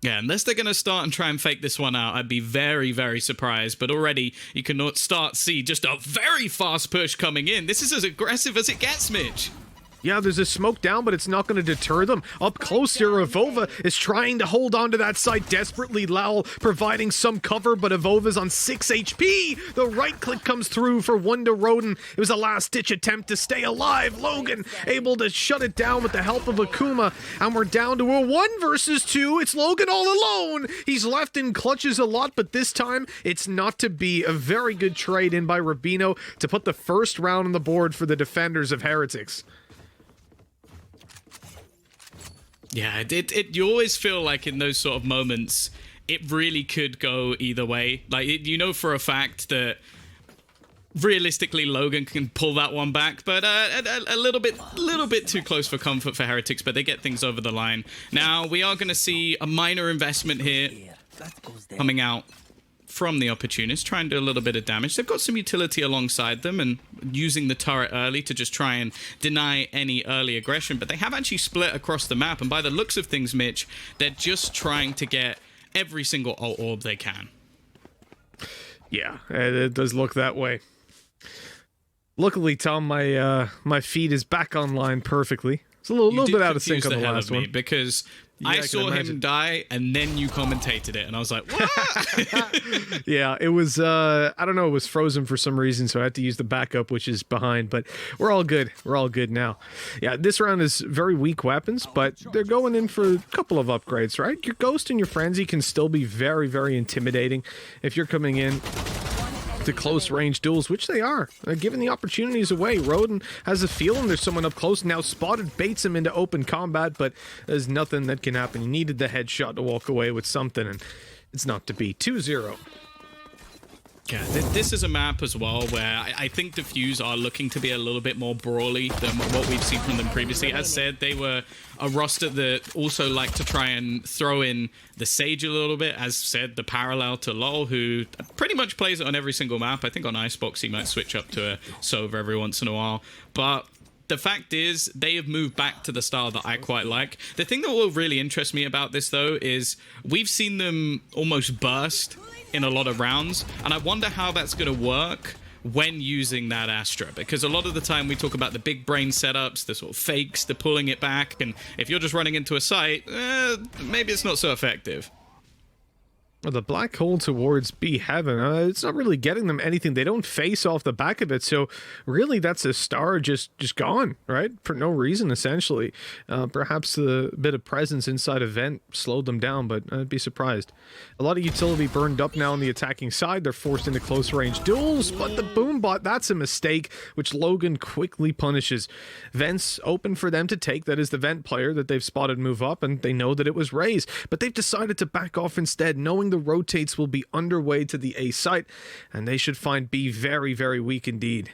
Yeah, unless they're going to start and try and fake this one out, I'd be very, very surprised. But already you can start see just a very fast push coming in. This is as aggressive as it gets, Mitch. Yeah, there's a smoke down, but it's not going to deter them. Up close here, Avova is trying to hold on to that site desperately. Lowell providing some cover, but Avova's on 6 HP. The right click comes through for Wunda Roden. It was a last-ditch attempt to stay alive. Logan able to shut it down with the help of Akuma, and we're down to a 1 versus 2. It's Logan all alone. He's left in clutches a lot, but this time it's not to be. A very good trade in by Rubino to put the first round on the board for the defenders of Heretics. Yeah, you always feel like in those sort of moments, it really could go either way. Like, you know for a fact that realistically Logan can pull that one back, but a little bit too close for comfort for Heretics, but they get things over the line. Now, we are going to see a minor investment here coming out from the Opportunists, trying to do a little bit of damage. They've got some utility alongside them and using the turret early to just try and deny any early aggression, but they have actually split across the map, and by the looks of things, Mitch, they're just trying to get every single ult orb they can. Yeah, it does look that way. Luckily, Tom, my feed is back online perfectly. It's a little bit out of sync on the last one. Because I saw him die, and then you commentated it, and I was like, what? Yeah, it was, I don't know, it was frozen for some reason, so I had to use the backup, which is behind, but we're all good. We're all good now. Yeah, this round is very weak weapons, but they're going in for a couple of upgrades, right? Your Ghost and your Frenzy can still be very, very intimidating if you're coming in to close range duels, which they are, giving the opportunities away. Roden has a feeling there's someone up close now. Spotted baits him into open combat, but there's nothing that can happen. He needed the headshot to walk away with something, and it's not to be. 2-0. Yeah, this is a map as well where I think Diffuse are looking to be a little bit more brawly than what we've seen from them previously. As said, they were a roster that also liked to try and throw in the Sage a little bit. As said, the parallel to LoL, who pretty much plays it on every single map. I think on Icebox he might switch up to a Sova every once in a while. But the fact is, they have moved back to the style that I quite like. The thing that will really interest me about this, though, is we've seen them almost burst in a lot of rounds, and I wonder how that's going to work when using that Astra, because a lot of the time we talk about the big brain setups, the sort of fakes, the pulling it back, and if you're just running into a site, maybe it's not so effective. Well, the black hole towards B Heaven, it's not really getting them anything. They don't face off the back of it, so really that's a star just gone, right? For no reason, essentially. Perhaps a bit of presence inside a vent slowed them down, but I'd be surprised. A lot of utility burned up now on the attacking side. They're forced into close range duels, but the Boombot, that's a mistake, which Logan quickly punishes. Vents open for them to take. That is the vent player that they've spotted move up, and they know that it was Raze, but they've decided to back off instead, knowing the rotates will be underway to the A site, and they should find B very, very weak indeed.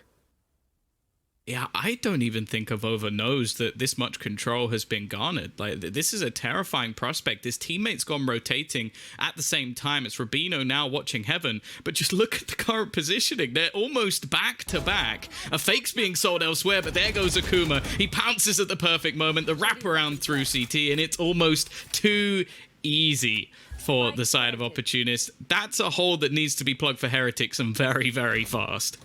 Yeah, I don't even think Avova knows that this much control has been garnered. Like, this is a terrifying prospect. His teammates gone rotating at the same time. It's Rubino now watching Heaven, but just look at the current positioning. They're almost back to back. A fake's being sold elsewhere, but there goes Akuma. He pounces at the perfect moment, the wraparound through CT, and it's almost too easy for the side of Opportunists. That's a hole that needs to be plugged for Heretics, and very, very fast.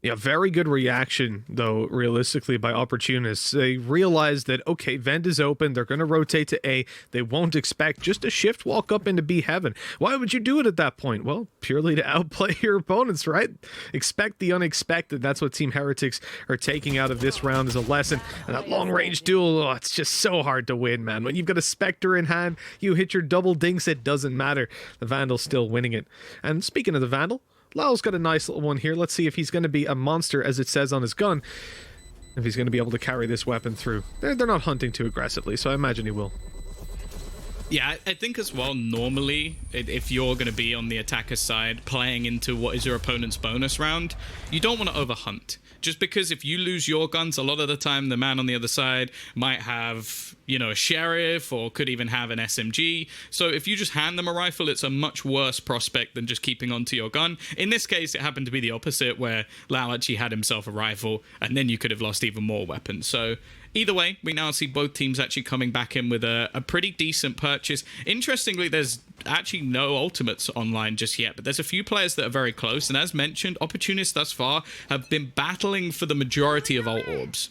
Yeah, very good reaction, though, realistically, by Opportunists. They realize that, okay, vent is open, they're going to rotate to A, they won't expect just a shift walk up into B Heaven. Why would you do it at that point? Well, purely to outplay your opponents, right? Expect the unexpected. That's what Team Heretics are taking out of this round as a lesson. And that long-range duel, oh, it's just so hard to win, man. When you've got a Spectre in hand, you hit your double dinks, it doesn't matter. The Vandal's still winning it. And speaking of the Vandal, Lau's got a nice little one here. Let's see if he's going to be a monster, as it says on his gun. If he's going to be able to carry this weapon through. They're not hunting too aggressively, so I imagine he will. Yeah, I think as well, normally, if you're going to be on the attacker side, playing into what is your opponent's bonus round, you don't want to overhunt. Just because if you lose your guns, a lot of the time the man on the other side might have, you know, a sheriff or could even have an SMG. So if you just hand them a rifle, it's a much worse prospect than just keeping onto your gun. In this case, it happened to be the opposite, where Lau actually had himself a rifle, and then you could have lost even more weapons. So either way, we now see both teams actually coming back in with a pretty decent purchase. Interestingly, there's actually no ultimates online just yet, but there's a few players that are very close. And as mentioned, Opportunists thus far have been battling for the majority of ult orbs.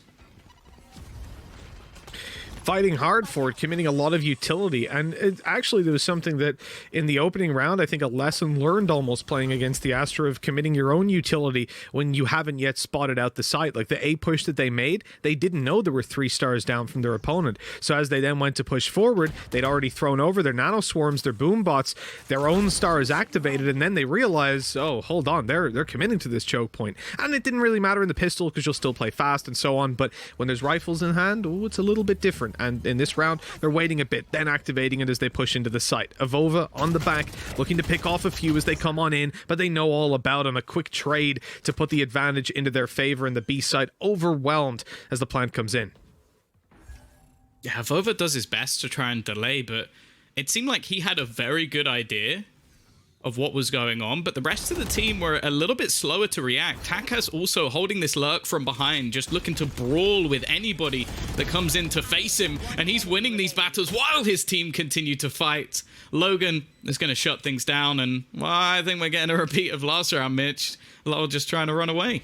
Fighting hard for it, committing a lot of utility. And actually, there was something that in the opening round, I think a lesson learned almost playing against the Astra of committing your own utility when you haven't yet spotted out the site. Like the A push that they made, they didn't know there were 3 stars down from their opponent. So as they then went to push forward, they'd already thrown over their nano swarms, their boom bots, their own stars activated, and then they realize, oh, hold on, they're committing to this choke point. And it didn't really matter in the pistol because you'll still play fast and so on, but when there's rifles in hand, oh, it's a little bit different. And in this round, they're waiting a bit, then activating it as they push into the site. Avova on the back, looking to pick off a few as they come on in, but they know all about them. A quick trade to put the advantage into their favor, in the B side overwhelmed as the plant comes in. Yeah, Avova does his best to try and delay, but it seemed like he had a very good idea of what was going on, but the rest of the team were a little bit slower to react. Taka's also holding this lurk from behind, just looking to brawl with anybody that comes in to face him, and he's winning these battles while his team continue to fight. Logan is going to shut things down, and well, I think we're getting a repeat of last round, Mitch. Lowell just trying to run away.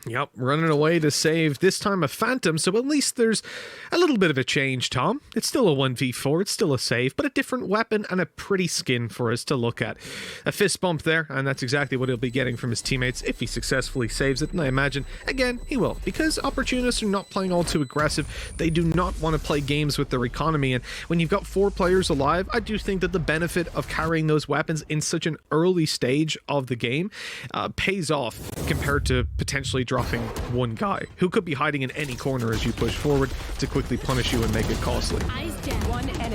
Yep, running away to save, this time a Phantom, so at least there's a little bit of a change, Tom. It's still a 1v4, it's still a save, but a different weapon and a pretty skin for us to look at. A fist bump there, and that's exactly what he'll be getting from his teammates if he successfully saves it, and I imagine, again, he will, because Opportunists are not playing all too aggressive. They do not want to play games with their economy, and when you've got 4 players alive, I do think that the benefit of carrying those weapons in such an early stage of the game pays off compared to potentially dropping one guy who could be hiding in any corner as you push forward to quickly punish you and make it costly.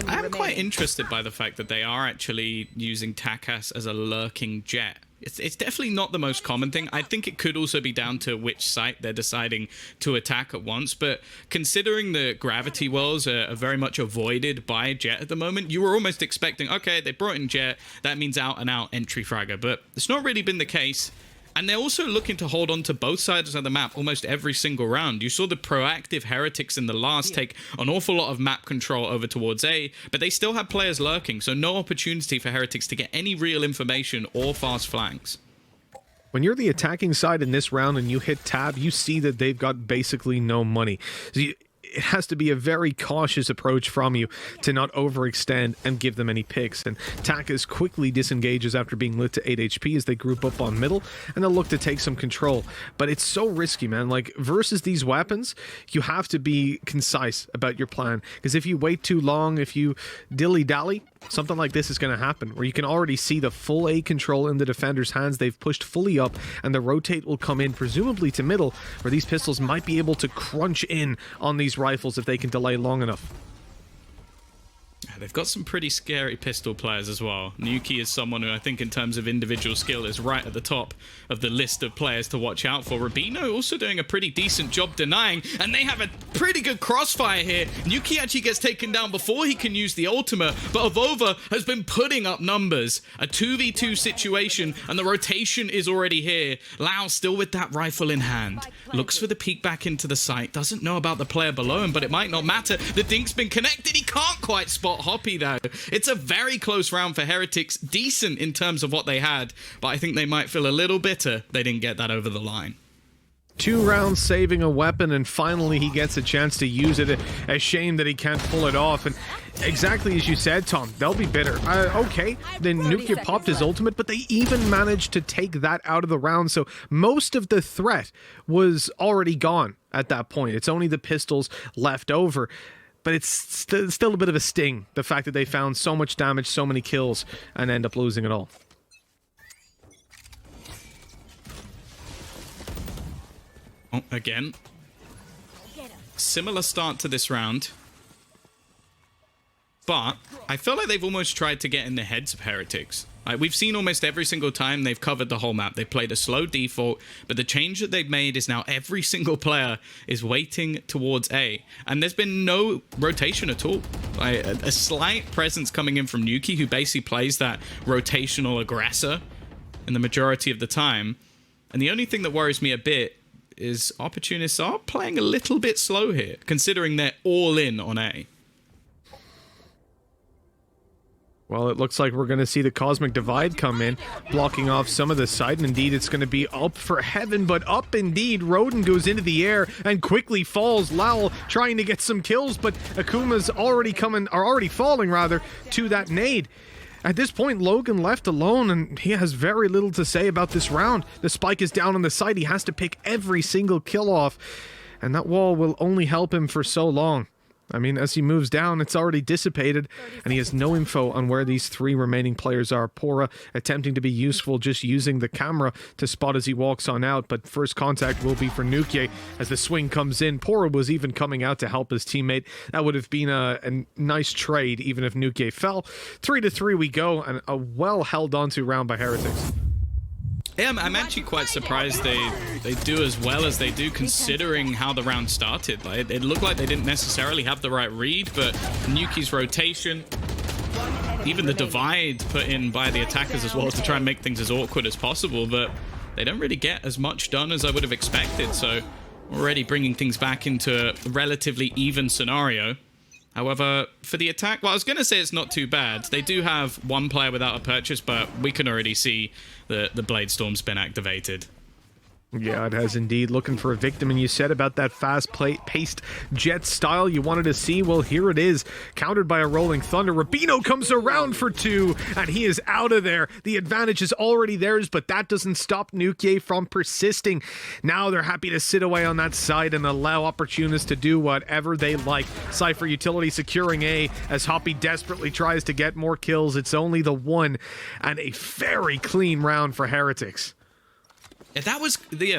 I'm quite interested by the fact that they are actually using Takas as a lurking jet. It's definitely not the most common thing. I think it could also be down to which site they're deciding to attack at once, but considering the gravity wells are very much avoided by Jet at the moment, you were almost expecting, okay, they brought in Jet, that means out and out entry fragger, but it's not really been the case. And they're also looking to hold on to both sides of the map almost every single round. You saw the proactive Heretics in the last take an awful lot of map control over towards A, but they still have players lurking, so no opportunity for Heretics to get any real information or fast flanks. When you're the attacking side in this round and you hit tab, you see that they've got basically no money. So it has to be a very cautious approach from you to not overextend and give them any picks. And Takas quickly disengages after being lit to 8 HP as they group up on middle, and they'll look to take some control. But it's so risky, man. Like, versus these weapons, you have to be concise about your plan. Because if you wait too long, if you dilly-dally, something like this is going to happen, where you can already see the full A control in the defender's hands. They've pushed fully up, and the rotate will come in, presumably to middle, where these pistols might be able to crunch in on these rifles if they can delay long enough. They've got some pretty scary pistol players as well. Nuki is someone who I think in terms of individual skill is right at the top of the list of players to watch out for. Rubino also doing a pretty decent job denying, and they have a pretty good crossfire here. Nuki actually gets taken down before he can use the ultimate, but Avova has been putting up numbers. A 2v2 situation, and the rotation is already here. Lau still with that rifle in hand. Looks for the peek back into the site. Doesn't know about the player below him, but it might not matter. The dink's been connected. He can't quite spot Hoppy though. It's a very close round for Heretics, decent in terms of what they had, but I think they might feel a little bitter they didn't get that over the line. 2 rounds saving a weapon, and finally he gets a chance to use it. A shame that he can't pull it off, and exactly as you said, Tom, they'll be bitter. Okay, then Nukia popped his ultimate, but they even managed to take that out of the round, so most of the threat was already gone at that point. It's only the pistols left over. But it's still a bit of a sting, the fact that they found so much damage, so many kills, and end up losing it all. Oh, again. Similar start to this round. But I feel like they've almost tried to get in the heads of Heretics. We've seen almost every single time they've covered the whole map. They've played a slow default, but the change that they've made is now every single player is waiting towards A. And there's been no rotation at all. A slight presence coming in from Nuki, who basically plays that rotational aggressor in the majority of the time. And the only thing that worries me a bit is Opportunists are playing a little bit slow here, considering they're all in on A. Well, it looks like we're going to see the Cosmic Divide come in, blocking off some of the side, and indeed it's going to be up for heaven, but up indeed. Roden goes into the air and quickly falls. Lowell trying to get some kills, but Akuma's already falling rather, to that nade. At this point, Logan left alone, and he has very little to say about this round. The spike is down on the side. He has to pick every single kill off, and that wall will only help him for so long. I mean, as he moves down, it's already dissipated, and he has no info on where these 3 remaining players are. Pora attempting to be useful, just using the camera to spot as he walks on out, but first contact will be for Nukie as the swing comes in. Pora was even coming out to help his teammate. That would have been a nice trade, even if Nukie fell. 3-3 we go, and a well held onto round by Heretics. Yeah, I'm actually quite surprised they do as well as they do, considering how the round started. Like, it looked like they didn't necessarily have the right read, but Nuki's rotation, even the divide put in by the attackers as well to try and make things as awkward as possible, but they don't really get as much done as I would have expected, so already bringing things back into a relatively even scenario. However, for the attack, well, I was going to say it's not too bad. They do have one player without a purchase, but we can already see the Blade Storm's been activated. Yeah, it has indeed. Looking for a victim, and you said about that fast-paced jet style you wanted to see. Well, here it is, countered by a Rolling Thunder. Rubino comes around for 2, and he is out of there. The advantage is already theirs, but that doesn't stop Nukie from persisting. Now they're happy to sit away on that side and allow Opportunists to do whatever they like. Cypher Utility securing A as Hoppy desperately tries to get more kills. It's only the 1, and a very clean round for Heretics. Yeah,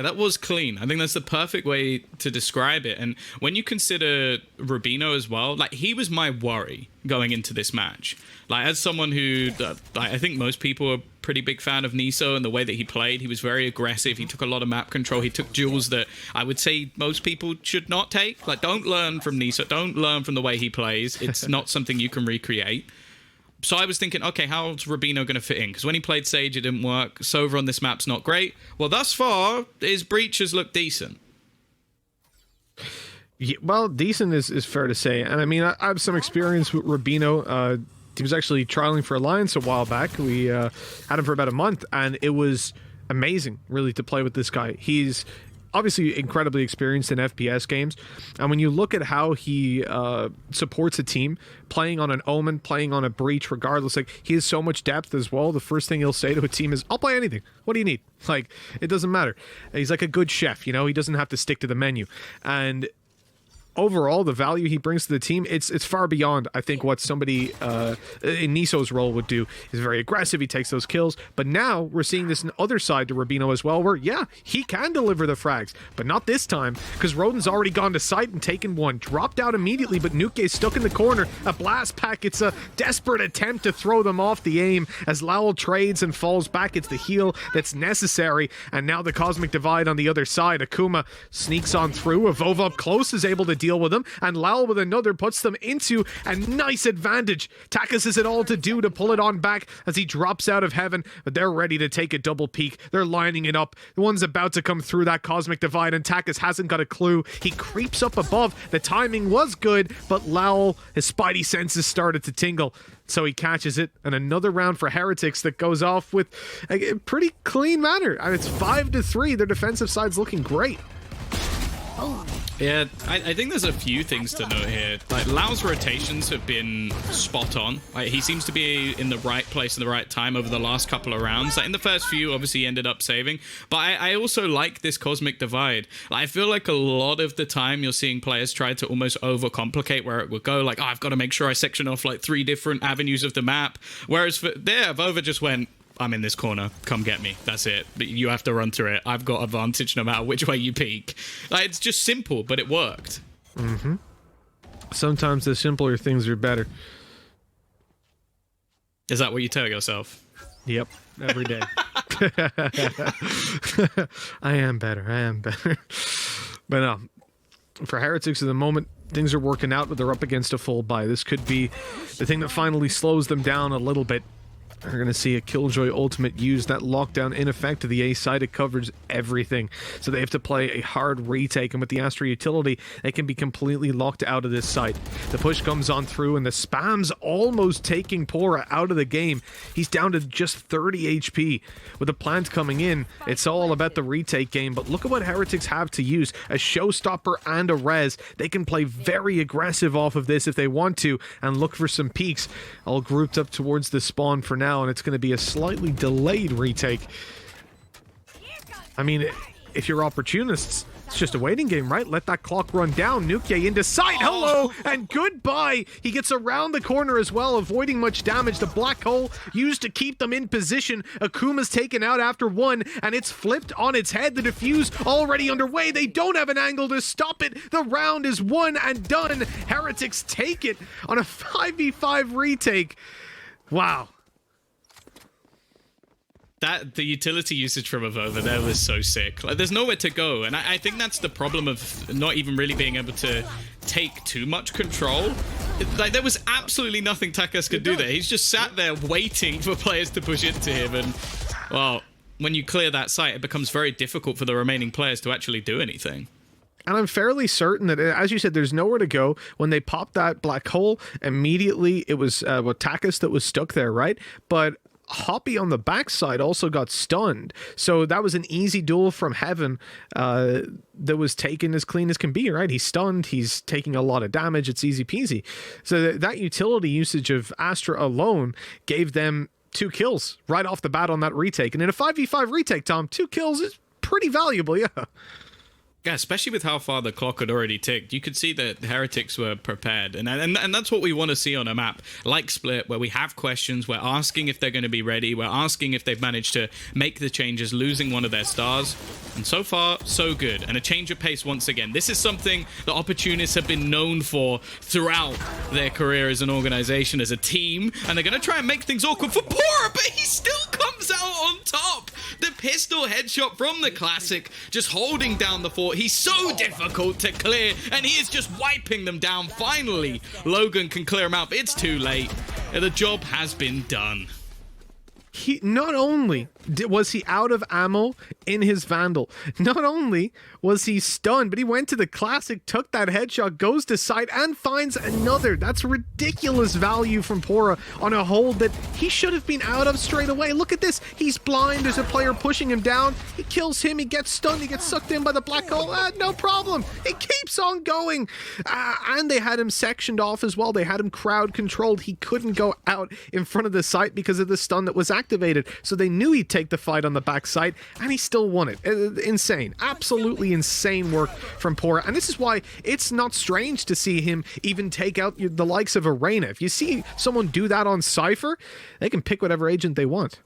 that was clean. I think that's the perfect way to describe it. And when you consider Rubino as well, like, he was my worry going into this match. Like, as someone who, I think most people are a pretty big fan of Niso and the way that he played. He was very aggressive. He took a lot of map control. He took duels that I would say most people should not take. Like, don't learn from Niso. Don't learn from the way he plays. It's not something you can recreate. So I was thinking, okay, how's Rubino going to fit in? Because when he played Sage, it didn't work. Sova on this map's not great. Well, thus far, his breaches look decent. Yeah, well, decent is fair to say. And I mean, I have some experience with Rubino. He was actually trialing for Alliance a while back. We had him for about a month, and it was amazing, really, to play with this guy. He's obviously incredibly experienced in FPS games, and when you look at how he supports a team, playing on an Omen, playing on a Breach, regardless, like, he has so much depth as well. The first thing he'll say to a team is, I'll play anything. What do you need? Like, it doesn't matter. He's like a good chef, you know? He doesn't have to stick to the menu. And overall, the value he brings to the team, it's far beyond, I think, what somebody in Niso's role would do. He's very aggressive, he takes those kills, but now we're seeing this other side to Rubino as well, where, yeah, he can deliver the frags, but not this time, because Roden's already gone to site and taken one, dropped out immediately, but Nuke's stuck in the corner. A blast pack, it's a desperate attempt to throw them off the aim, as Lowell trades and falls back. It's the heal that's necessary, and now the Cosmic Divide on the other side. Akuma sneaks on through, Avova up close is able to deal with them, and Lowell with another puts them into a nice advantage. Takas has it all to do to pull it on back as he drops out of heaven, but they're ready to take a double peek. They're lining it up. The one's about to come through that Cosmic Divide, and Takas hasn't got a clue. He creeps up above. The timing was good, but Lowell, his spidey senses started to tingle, so he catches it, and another round for Heretics that goes off with a pretty clean manner. And it's 5-3. Their defensive side's looking great. Yeah, I think there's a few things to note here. Like, Lau's rotations have been spot on. Like, he seems to be in the right place at the right time over the last couple of rounds. Like, in the first few, obviously, he ended up saving. But I also like this Cosmic Divide. Like, I feel like a lot of the time you're seeing players try to almost overcomplicate where it would go. Like, oh, I've got to make sure I section off, like, 3 different avenues of the map. Whereas for there, Vova just went, I'm in this corner, come get me. That's it. You have to run through it. I've got advantage no matter which way you peek. Like, it's just simple, but it worked. Mm-hmm. Sometimes the simpler things are better. Is that what you tell yourself? Yep, every day. I am better. But no, for Heretics at the moment, things are working out, but they're up against a full buy. This could be the thing that finally slows them down a little bit. We're going to see a Killjoy ultimate use. That lockdown in effect to the A side. It covers everything. So they have to play a hard retake, and with the Astra utility, they can be completely locked out of this site. The push comes on through, and the spam's almost taking Pora out of the game. He's down to just 30 HP. With the plant coming in, it's all about the retake game, but look at what Heretics have to use. A showstopper and a res. They can play very aggressive off of this if they want to, and look for some peaks, all grouped up towards the spawn for now, and it's going to be a slightly delayed retake. I mean, if you're Opportunists, it's just a waiting game, right? Let that clock run down. Nuke into sight. Hello and goodbye. He gets around the corner as well, avoiding much damage. The black hole used to keep them in position. Akuma's taken out after one, and it's flipped on its head. The defuse already underway. They don't have an angle to stop it. The round is won and done. Heretics take it on a 5v5 retake. Wow. The utility usage from Avova there was so sick. Like, there's nowhere to go, and I think that's the problem of not even really being able to take too much control. Like, there was absolutely nothing Takas could do there. He's just sat there waiting for players to push into him, and, well, when you clear that site, it becomes very difficult for the remaining players to actually do anything. And I'm fairly certain that, as you said, there's nowhere to go. When they popped that black hole, immediately it was Takas that was stuck there, right? But Hoppy on the backside also got stunned. So that was an easy duel from heaven that was taken as clean as can be, right? He's stunned. He's taking a lot of damage. It's easy peasy. So that utility usage of Astra alone gave them 2 kills right off the bat on that retake. And in a 5v5 retake, Tom, 2 kills is pretty valuable, yeah. Yeah, especially with how far the clock had already ticked. You could see that Heretics were prepared. And that's what we want to see on a map like Split, where we have questions. We're asking if they're going to be ready. We're asking if they've managed to make the changes, losing one of their stars. And so far, so good. And a change of pace once again. This is something the Opportunists have been known for throughout their career as an organization, as a team. And they're going to try and make things awkward for Pora, but he still comes out on top. The pistol headshot from the Classic, just holding down the fort. He's so difficult to clear, and he is just wiping them down. Finally, Logan can clear him out, but it's too late. The job has been done. He not only was he out of ammo in his Vandal, not only was he stunned, but he went to the Classic, took that headshot, goes to site, and finds another. That's ridiculous value from Pora on a hold that he should have been out of straight away. Look at this. He's blind. There's a player pushing him down. He kills him. He gets stunned. He gets sucked in by the black hole. No problem. He keeps on going. And they had him sectioned off as well. They had him crowd controlled. He couldn't go out in front of the site because of the stun that was activated. So they knew he'd take the fight on the backside, and he still won it. Insane. Absolutely insane work from Pora. And this is why it's not strange to see him even take out the likes of Arena. If you see someone do that on Cypher, they can pick whatever agent they want.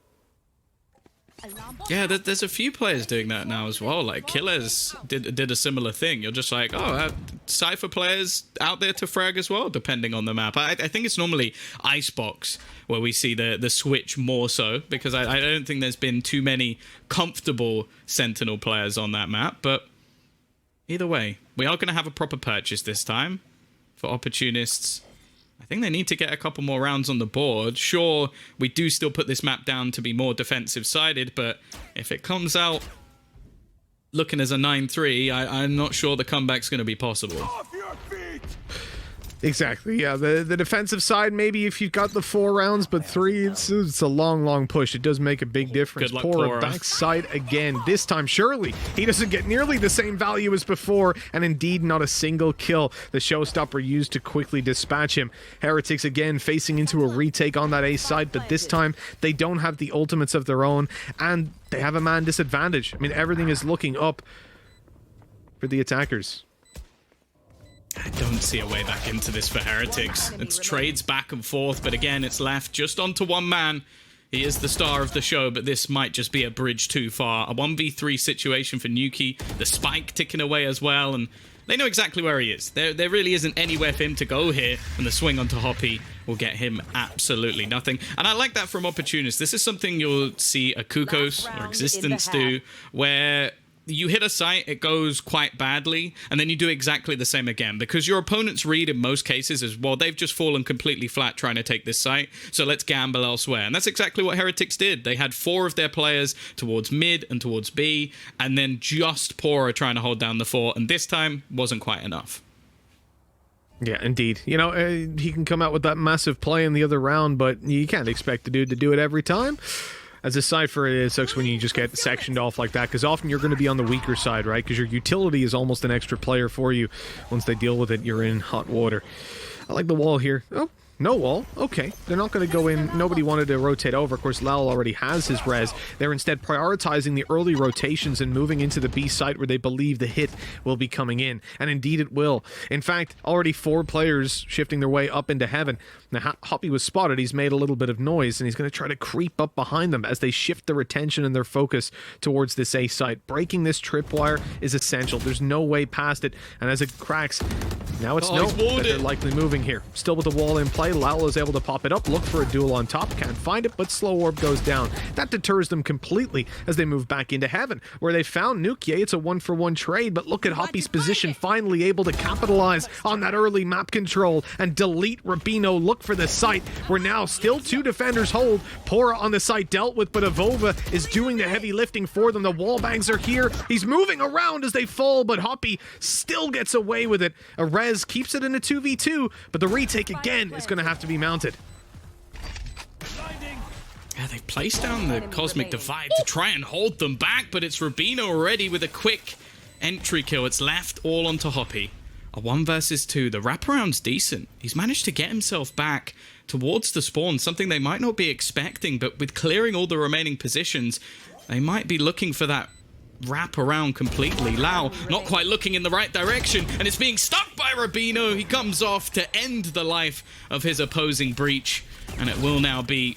Yeah, there's a few players doing that now as well. Like, Killers did a similar thing. You're just like, oh, Cypher players out there to frag as well, depending on the map. I think it's normally Icebox where we see the switch more so, because I don't think there's been too many comfortable Sentinel players on that map. But either way, we are going to have a proper purchase this time for Opportunists. I think they need to get a couple more rounds on the board. Sure, we do still put this map down to be more defensive-sided, but if it comes out looking as a 9-3, I'm not sure the comeback's going to be possible. Off your feet! Exactly, yeah. The defensive side, maybe if you've got the 4 rounds, but 3, it's a long push. It does make a big difference. Good luck, Pora Pora. backside again. This time, surely, he doesn't get nearly the same value as before, and indeed not a single kill. The showstopper used to quickly dispatch him. Heretics again facing into a retake on that A side, but this time they don't have the ultimates of their own, and they have a man disadvantage. I mean, everything is looking up for the attackers. I don't see a way back into this for Heretics. It's trades back and forth, but again, it's left just onto one man. He is the star of the show, but this might just be a bridge too far. A 1v3 situation for Nuki, the spike ticking away as well, and they know exactly where he is. There really isn't anywhere for him to go here, and the swing onto Hoppy will get him absolutely nothing. And I like that from Opportunists. This is something you'll see a Kukos or Existence do, where you hit a site, it goes quite badly, and then you do exactly the same again, because your opponent's read in most cases is, well, they've just fallen completely flat trying to take this site, so let's gamble elsewhere. And that's exactly what Heretics did. They had 4 of their players towards mid and towards B, and then just Pora trying to hold down the fort, and this time wasn't quite enough. Yeah, indeed. You know, he can come out with that massive play in the other round, but you can't expect the dude to do it every time. As a Cypher, it sucks when you just get sectioned off like that, because often you're going to be on the weaker side, right? Because your utility is almost an extra player for you. Once they deal with it, you're in hot water. I like the wall here. Oh, no wall. Okay. They're not going to go in. Nobody wanted to rotate over. Of course, Lal already has his res. They're instead prioritizing the early rotations and moving into the B site where they believe the hit will be coming in. And indeed it will. In fact, already 4 players shifting their way up into heaven. Now, Hoppy was spotted. He's made a little bit of noise, and he's going to try to creep up behind them as they shift their attention and their focus towards this A site. Breaking this tripwire is essential. There's no way past it. And as it cracks, now it's known that they're likely moving here. Still with the wall in play, Lal is able to pop it up, look for a duel on top, can't find it, but Slow Orb goes down. That deters them completely as they move back into heaven, where they found Nukia. It's a 1-for-1 trade, but look at Hoppy's position, finally able to capitalize on that early map control and delete Rabino. Look for the site, where now still 2 defenders hold. Pora on the site dealt with, but Avova is doing the heavy lifting for them. The wall bangs are here. He's moving around as they fall, but Hoppy still gets away with it. A res keeps it in a 2v2, but the retake again is going to have to be mounted. Yeah, they've placed down the Cosmic Divide to try and hold them back, but it's Rubino already with a quick entry kill. It's left all onto Hoppy. A 1 versus 2. The wraparound's decent. He's managed to get himself back towards the spawn, something they might not be expecting, but with clearing all the remaining positions, they might be looking for that wrap around completely. Lau not quite looking in the right direction, and it's being stuck by Rubino. He comes off to end the life of his opposing breach, and it will now be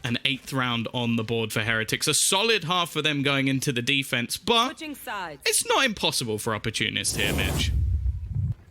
an 8th round on the board for Heretics. A solid half for them going into the defense, but it's not impossible for Opportunists here, Mitch.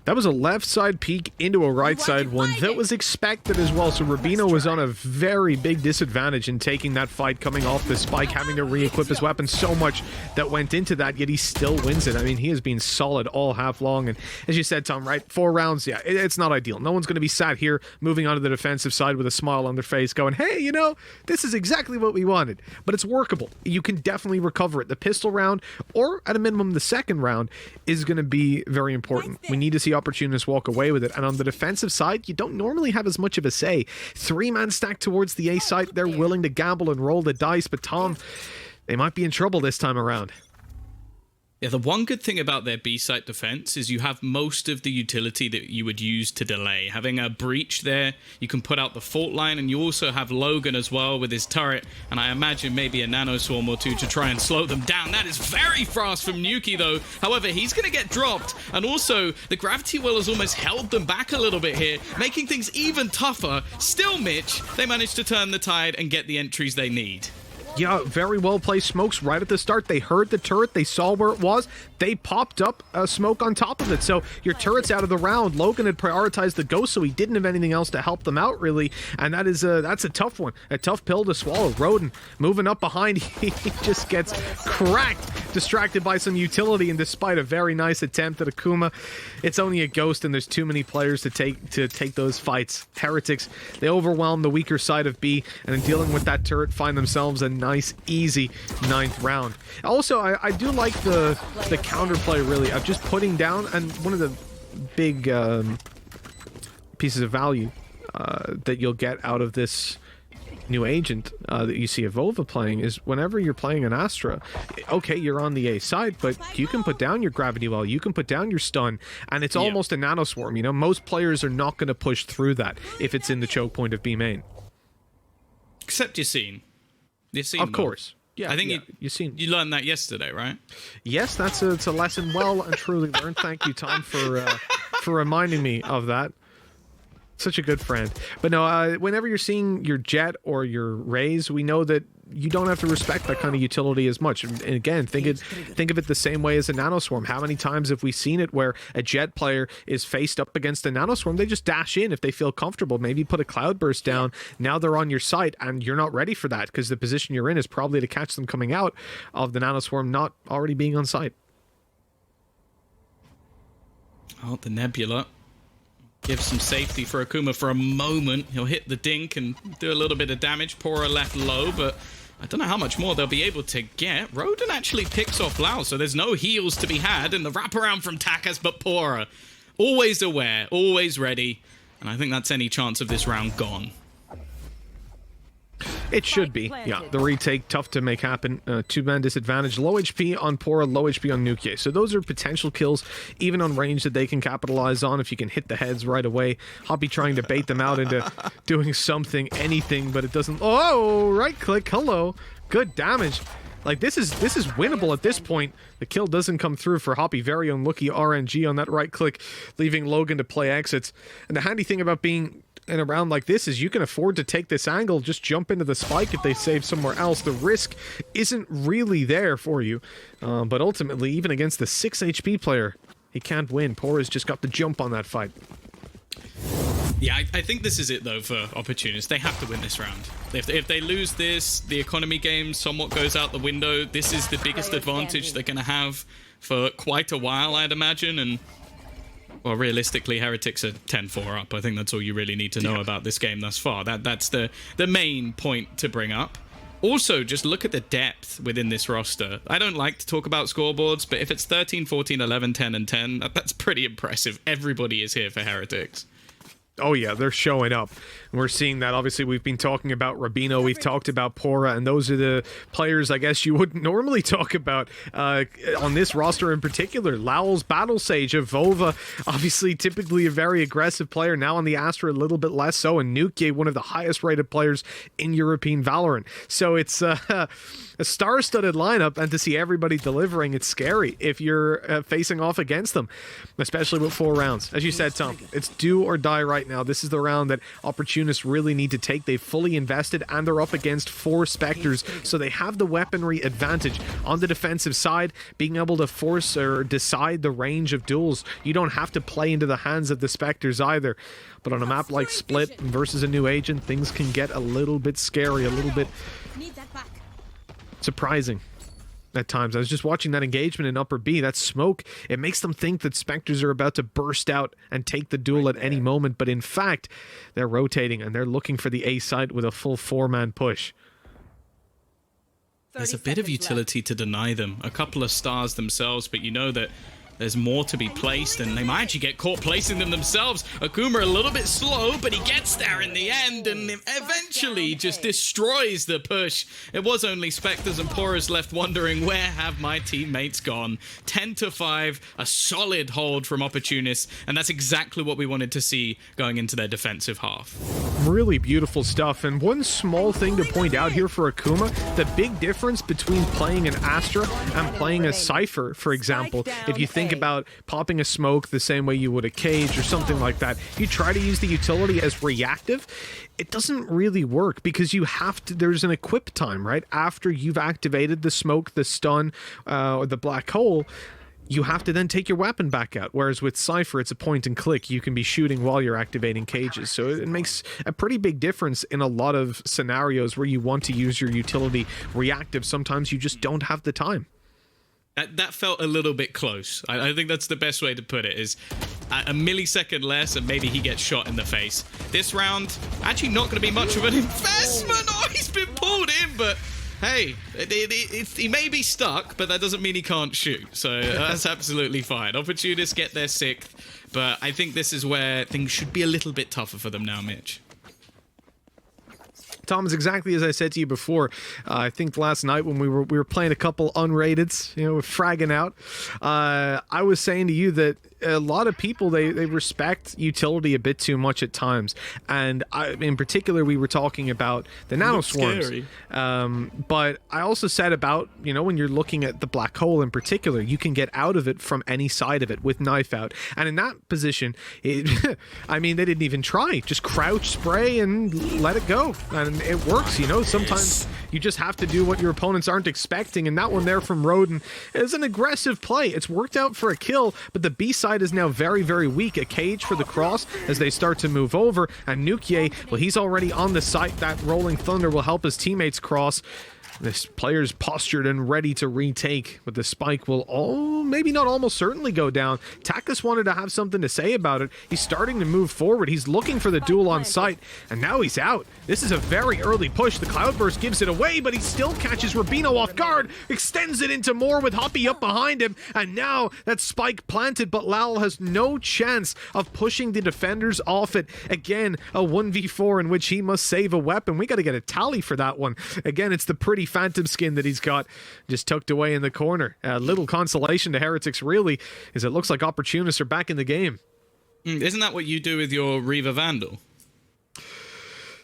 That was a left side peek into a right side one. That was expected as well. So Rubino was on a very big disadvantage in taking that fight, coming off the spike, having to re-equip his weapon. So much that went into that, yet he still wins it. I mean, he has been solid all half long. And as you said, Tom, right, 4 rounds, yeah, it's not ideal. No one's going to be sat here moving onto the defensive side with a smile on their face going, hey, you know, this is exactly what we wanted. But it's workable. You can definitely recover it. The pistol round, or at a minimum the second round, is going to be very important. We need to see Opportunists walk away with it. And on the defensive side, you don't normally have as much of a say. 3-man stack towards the A site. They're willing to gamble and roll the dice, but Tom, they might be in trouble this time around. Yeah, the one good thing about their B-site defense is you have most of the utility that you would use to delay. Having a breach there, you can put out the fault line, and you also have Logan as well with his turret, and I imagine maybe a nano swarm or 2 to try and slow them down. That is very fast from Nuki, though. However, he's going to get dropped, and also the gravity well has almost held them back a little bit here, making things even tougher. Still, Mitch, they managed to turn the tide and get the entries they need. Yeah, very well placed smokes right at the start. They heard the turret. They saw where it was. They popped up a smoke on top of it. So your turret's out of the round. Logan had prioritized the ghost, so he didn't have anything else to help them out, really. And that's a tough one. A tough pill to swallow. Roden moving up behind. He just gets cracked, distracted by some utility. And despite a very nice attempt at Akuma, it's only a ghost, and there's too many players to take those fights. Heretics, they overwhelm the weaker side of B, and in dealing with that turret, find themselves a nice, easy 9th round. Also, I do like the counterplay, really, of just putting down, and one of the big pieces of value that you'll get out of this new agent that you see Avova playing is whenever you're playing an Astra, okay, you're on the A side, but you can put down your gravity well, you can put down your stun, and it's almost a nano swarm. You know, most players are not going to push through that if it's in the choke point of B main. Except Yassine. Yassine, of course. Yeah, I think you learned that yesterday, right? Yes, it's a lesson well and truly learned. Thank you, Tom, for reminding me of that. Such a good friend. But no, whenever you're seeing your Jet or your Raze, we know that you don't have to respect that kind of utility as much. And again, think of it the same way as a Nanoswarm. How many times have we seen it where a Jet player is faced up against a Nanoswarm? They just dash in if they feel comfortable. Maybe put a Cloudburst down. Now they're on your site, and you're not ready for that because the position you're in is probably to catch them coming out of the Nanoswarm not already being on site. Oh, the Nebula. Give some safety for Akuma for a moment. He'll hit the dink and do a little bit of damage. Pora left low, but I don't know how much more they'll be able to get. Rodin actually picks off Lau, so there's no heals to be had. And the wraparound from Takas, but Pora, always aware, always ready. And I think that's any chance of this round gone. It should be. Yeah, the retake, tough to make happen. Two-man disadvantage. Low HP on Pora, low HP on Nuke. So those are potential kills, even on range, that they can capitalize on if you can hit the heads right away. Hoppy trying to bait them out into doing something, anything, but it doesn't... Oh, right click. Hello. Good damage. Like, this is winnable at this point. The kill doesn't come through for Hoppy. Very unlucky RNG on that right click, leaving Logan to play exits. And the handy thing about being in a round like this is you can afford to take this angle, just jump into the spike if they save somewhere else. The risk isn't really there for you. But ultimately, even against the 6 HP player, he can't win. Pora's just got the jump on that fight. Yeah, I think this is it, though, for Opportunists. They have to win this round. If they lose this, the economy game somewhat goes out the window. This is the biggest advantage they're going to have for quite a while, I'd imagine. And, well, realistically, Heretics are 10-4 up. I think that's all you really need to know about this game thus far. That's the main point to bring up. Also, just look at the depth within this roster. I don't like to talk about scoreboards, but if it's 13, 14, 11, 10, and 10, that's pretty impressive. Everybody is here for Heretics. Oh yeah, they're showing up. And we're seeing that. Obviously, we've been talking about Rabino, we've talked about Pora, and those are the players I guess you wouldn't normally talk about on this roster in particular. Lowell's Battle Sage, Vova, obviously typically a very aggressive player, now on the Astra a little bit less so, and Nuke, one of the highest rated players in European Valorant. So it's a star-studded lineup, and to see everybody delivering, it's scary if you're facing off against them, especially with 4 rounds. As you said, Tom, it's do or die right now. This is the round that Opportunists really need to take. They've fully invested, and they're up against 4 Spectres, so they have the weaponry advantage. On the defensive side, being able to force or decide the range of duels, you don't have to play into the hands of the Spectres either. But on a map like Split versus a new agent, things can get a little bit scary, a little bit surprising at times. I was just watching that engagement in upper B, that smoke, it makes them think that Spectres are about to burst out and take the duel at any moment, but in fact, they're rotating and they're looking for the A site with a full 4-man push. There's a bit of utility to deny them. A couple of stars themselves, but you know that there's more to be placed, and they might actually get caught placing them themselves. Akuma a little bit slow, but he gets there in the end, and eventually just destroys the push. It was only Spectres and Poras left wondering, where have my teammates gone? 10-5, a solid hold from Opportunists, and that's exactly what we wanted to see going into their defensive half. Really beautiful stuff, and one small thing to point out here for Akuma, the big difference between playing an Astra and playing a Cypher, for example. If you think about popping a smoke the same way you would a cage or something like that, if you try to use the utility as reactive, it doesn't really work because you have to, there's an equip time, right? After you've activated the smoke, the stun, or the black hole, you have to then take your weapon back out. Whereas with Cypher, it's a point and click. You can be shooting while you're activating cages. So it makes a pretty big difference in a lot of scenarios where you want to use your utility reactive. Sometimes you just don't have the time. That felt a little bit close. I think that's the best way to put it, is a millisecond less and maybe he gets shot in the face. This round, actually not going to be much of an investment. Oh, he's been pulled in, but hey, he may be stuck, but that doesn't mean he can't shoot. So that's absolutely fine. Opportunists get their 6th, but I think this is where things should be a little bit tougher for them now, Mitch. Tom, is exactly as I said to you before. I think last night when we were playing a couple unrateds, you know, fragging out, I was saying to you that a lot of people, they respect utility a bit too much at times. And in particular, we were talking about the nano swarms. But I also said about, when you're looking at the black hole in particular, you can get out of it from any side of it with knife out. And in that position, I mean, they didn't even try. Just crouch, spray, and let it go. And it works, Sometimes you just have to do what your opponents aren't expecting. And that one there from Roden is an aggressive play. It's worked out for a kill, but the B side is now very, very weak. A cage for the cross as they start to move over. And Nukier, well, he's already on the site. That Rolling Thunder will help his teammates cross. This player's postured and ready to retake, but the spike will maybe not almost certainly go down. Takas wanted to have something to say about it. He's starting to move forward. He's looking for the duel on site, and now he's out. This is a very early push. The Cloudburst gives it away, but he still catches Rubino off guard, extends it into more with Hoppy up behind him, and now that spike planted, but Lal has no chance of pushing the defenders off it. Again, a 1v4 in which he must save a weapon. We got to get a tally for that one. Again, it's the pretty phantom skin that he's got just tucked away in the corner. Little consolation to Heretics, really, is it looks like Opportunists are back in the game. Isn't that what you do with your Reaver Vandal?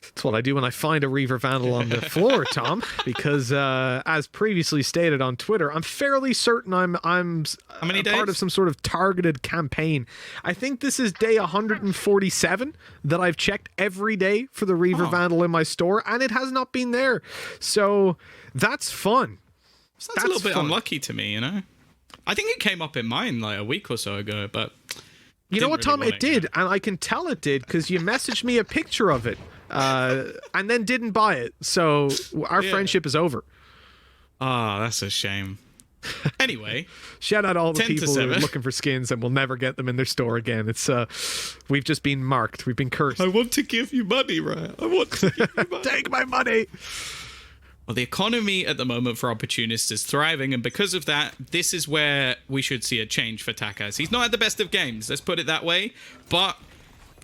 That's what I do when I find a Reaver Vandal on the floor, Tom, because as previously stated on Twitter, I'm fairly certain I'm How many days? Part of some sort of targeted campaign. I think this is day 147 that I've checked every day for the Reaver Vandal in my store, and it has not been there. So that's fun. That's a little bit unlucky to me, I think it came up in mine like a week or so ago, but you know what, Tom? It did, and I can tell it did because you messaged me a picture of it. And then didn't buy it. So our friendship is over. That's a shame. Anyway, shout out all the people who are 10-7. looking for skins and will never get them in their store again. It's we've just been marked. We've been cursed. I want to give you money, Riot. I want to give you money. Take my money. Well, the economy at the moment for Opportunists is thriving, and because of that, this is where we should see a change for Takas. He's not at the best of games, let's put it that way, but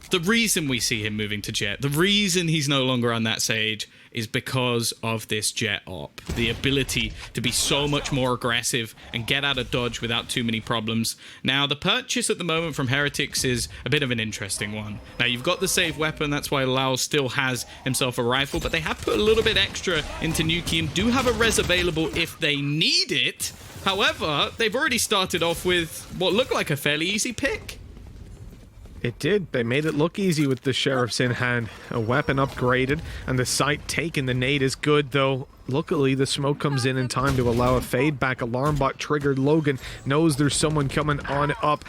the reason we see him moving to Jet, the reason he's no longer on that Sage, is because of this Jet op. The ability to be so much more aggressive and get out of dodge without too many problems. Now, the purchase at the moment from Heretics is a bit of an interesting one. Now, you've got the save weapon, that's why Lau still has himself a rifle, but they have put a little bit extra into Nuki and do have a res available if they need it. However, they've already started off with what looked like a fairly easy pick. It did. They made it look easy with the Sheriffs in hand. A weapon upgraded, and the site taken. The nade is good, though. Luckily, the smoke comes in time to allow a fade back. Alarm bot triggered. Logan knows there's someone coming on up,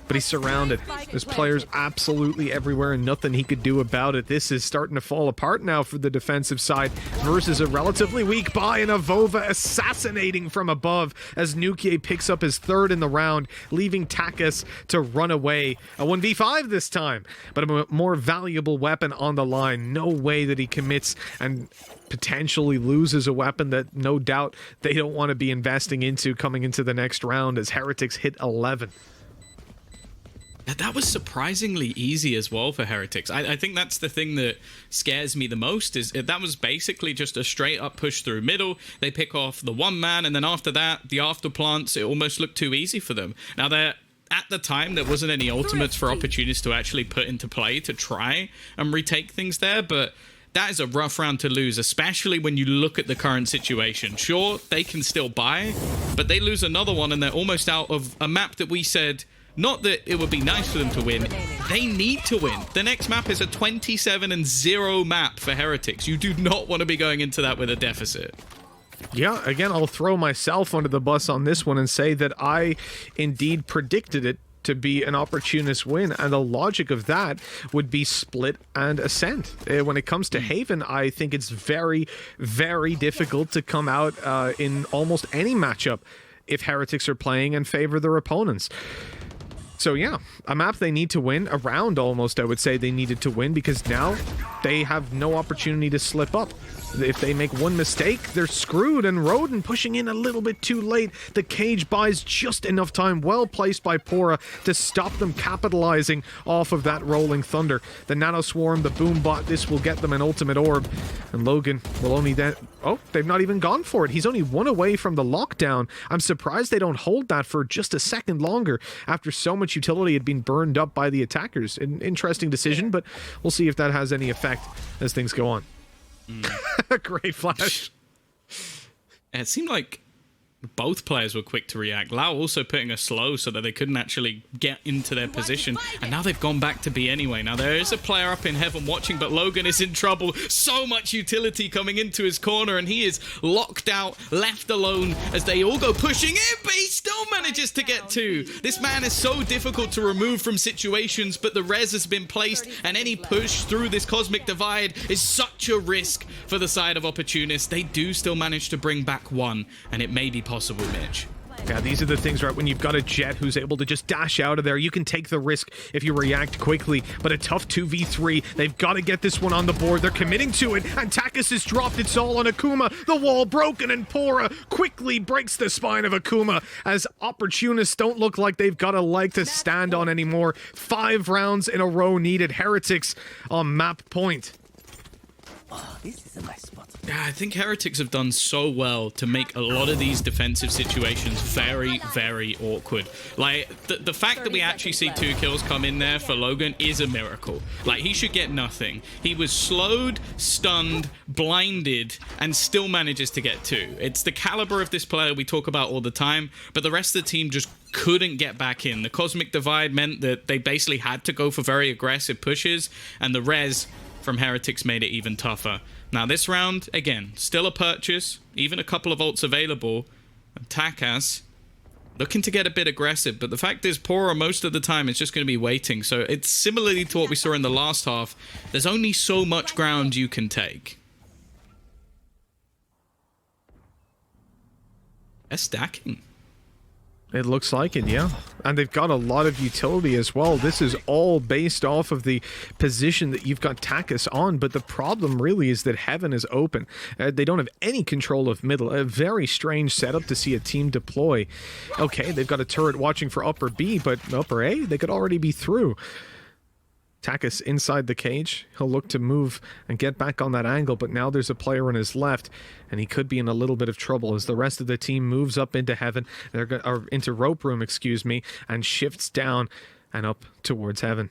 but he's surrounded. There's players absolutely everywhere and nothing he could do about it. This is starting to fall apart now for the defensive side versus a relatively weak buy and a Vova assassinating from above as Nukier picks up his third in the round, leaving Takas to run away. A 1v5 this time, but a more valuable weapon on the line. No way that he commits and potentially loses a weapon that no doubt they don't want to be investing into coming into the next round as Heretics hit 11. That was surprisingly easy as well for Heretics. I think that's the thing that scares me the most, is that was basically just a straight up push through middle. They pick off the one man, and then after that, the after plants, it almost looked too easy for them. Now, at the time, there wasn't any ultimates for Opportunists to actually put into play to try and retake things there, but that is a rough round to lose, especially when you look at the current situation. Sure, they can still buy, but they lose another one and they're almost out of a map that we said, not that it would be nice for them to win, they need to win. The next map is a 27-0 map for Heretics. You do not want to be going into that with a deficit. Yeah, again, I'll throw myself under the bus on this one and say that I indeed predicted it to be an Opportunist win, and the logic of that would be split and ascent. When it comes to Haven, I think it's very, very difficult to come out in almost any matchup if Heretics are playing and favor their opponents. So yeah, a map they need to win, a round almost, I would say they needed to win, because now they have no opportunity to slip up. If they make one mistake, they're screwed, and Roden pushing in a little bit too late. The cage buys just enough time, well placed by Pora, to stop them capitalizing off of that Rolling Thunder. The Nano Swarm, the Boom Bot, this will get them an ultimate orb, and Logan will only then Oh, they've not even gone for it. He's only one away from the lockdown. I'm surprised they don't hold that for just a second longer after so much utility had been burned up by the attackers. An interesting decision, but we'll see if that has any effect as things go on. Great flash. It seemed like both players were quick to react. Lau also putting a slow so that they couldn't actually get into their position. And now they've gone back to B anyway. Now there is a player up in heaven watching, but Logan is in trouble. So much utility coming into his corner, and he is locked out, left alone as they all go pushing in, but he still manages to get two. This man is so difficult to remove from situations, but the res has been placed, and any push through this cosmic divide is such a risk for the side of Opportunists. They do still manage to bring back one, and it may be possible, Mitch. Yeah, these are the things, right? When you've got a Jet who's able to just dash out of there, you can take the risk if you react quickly. But a tough 2v3, they've got to get this one on the board. They're committing to it, and Takis is dropped. It's all on Akuma. The wall broken, and Pora quickly breaks the spine of Akuma as Opportunists don't look like they've got a leg to stand on anymore. 5 rounds in a row needed. Heretics on map point. Oh, this is a nice spot. Yeah, I think Heretics have done so well to make a lot of these defensive situations very, very awkward. Like, the fact that we actually see 2 kills come in there for Logan is a miracle. Like, he should get nothing. He was slowed, stunned, blinded, and still manages to get 2. It's the caliber of this player we talk about all the time, but the rest of the team just couldn't get back in. The Cosmic Divide meant that they basically had to go for very aggressive pushes, and the res from Heretics made it even tougher. Now this round, again, still a purchase, even a couple of ults available. Takas looking to get a bit aggressive, but the fact is Pora most of the time is just going to be waiting. So it's similarly to what we saw in the last half. There's only so much ground you can take. They're stacking. It looks like it, yeah. And they've got a lot of utility as well. This is all based off of the position that you've got Takis on, but the problem really is that Heaven is open. They don't have any control of middle. A very strange setup to see a team deploy. Okay, they've got a turret watching for upper B, but upper A, they could already be through. Takis inside the cage. He'll look to move and get back on that angle, but now there's a player on his left, and he could be in a little bit of trouble as the rest of the team moves up into heaven, or into rope room, excuse me, and shifts down and up towards heaven.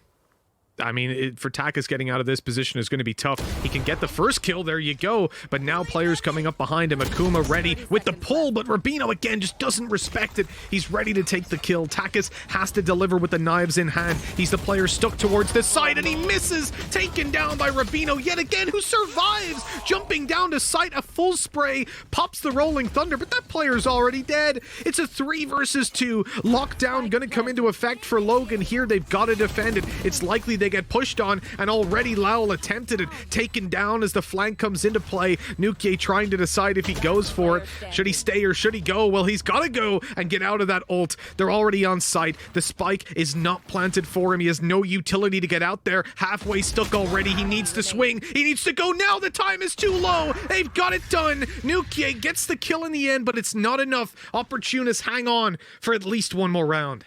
I mean, for Takis getting out of this position is going to be tough. He can get the first kill, there you go, but now players coming up behind him. Akuma ready with the pull, but Rubino again just doesn't respect it. He's ready to take the kill. Takis has to deliver with the knives in hand. He's the player stuck towards the side, and he misses. Taken down by Rubino yet again, who survives. Jumping down to sight, a full spray, pops the Rolling Thunder, but that player's already dead. It's a 3 versus 2. Lockdown going to come into effect for Logan here. They've got to defend it. It's likely they get pushed on, and already Lowell attempted it, taken down as the flank comes into play. Nuke trying to decide if he goes for it. Should he stay or should he go? Well, he's got to go and get out of that ult. They're already on site. The spike is not planted for him. He has no utility to get out there. Halfway stuck already. He needs to swing. He needs to go now. The time is too low. They've got it done. Nuke gets the kill in the end, but it's not enough. Opportunists hang on for at least one more round.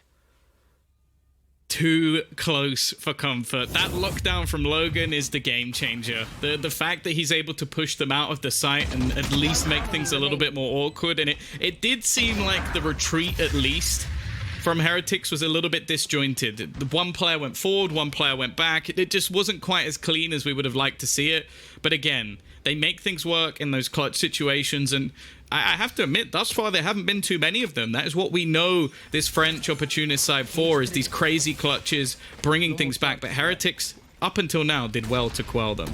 Too close for comfort. That lockdown from Logan is the game changer. The fact that he's able to push them out of the site and at least make things a little bit more awkward, and it did seem like the retreat at least from Heretics was a little bit disjointed. The one player went forward, one player went back. It just wasn't quite as clean as we would have liked to see it. But again, they make things work in those clutch situations, and I have to admit, thus far there haven't been too many of them. That is what we know this French Opportunist side for, is these crazy clutches, bringing things back. But Heretics, up until now, did well to quell them.